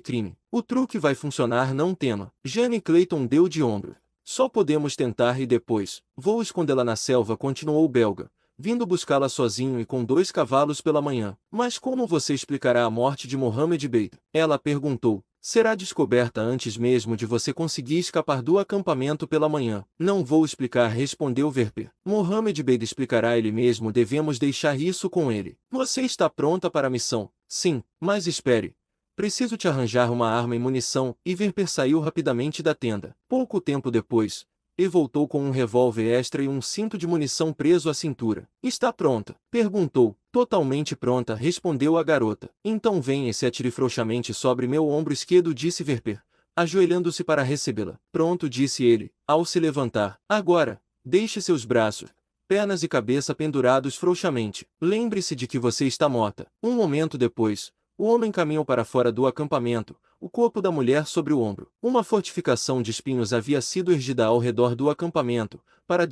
crime. O truque vai funcionar, não tema." Jenny Clayton deu de ombro. "Só podemos tentar e depois vou escondê-la na selva", continuou o belga, "vindo buscá-la sozinho e com 2 cavalos pela manhã." "Mas como você explicará a morte de Mohammed Bey?" ela perguntou, será descoberta antes mesmo de você conseguir escapar do acampamento pela manhã. Não vou explicar, respondeu Verper. Mohammed Bey explicará ele mesmo, devemos deixar isso com ele. Você está pronta para a missão? Sim, mas espere. Preciso te arranjar uma arma e munição, e Verper saiu rapidamente da tenda. Pouco tempo depois, e voltou com um revólver extra e um cinto de munição preso à cintura. Está pronta? Perguntou. Totalmente pronta, respondeu a garota. Então venha e se atire frouxamente sobre meu ombro esquerdo, disse Verper, ajoelhando-se para recebê-la. Pronto, disse ele, ao se levantar. Agora, deixe seus braços, pernas e cabeça pendurados frouxamente. Lembre-se de que você está morta. Um momento depois, o homem caminhou para fora do acampamento, o corpo da mulher sobre o ombro. Uma fortificação de espinhos havia sido erguida ao redor do acampamento, para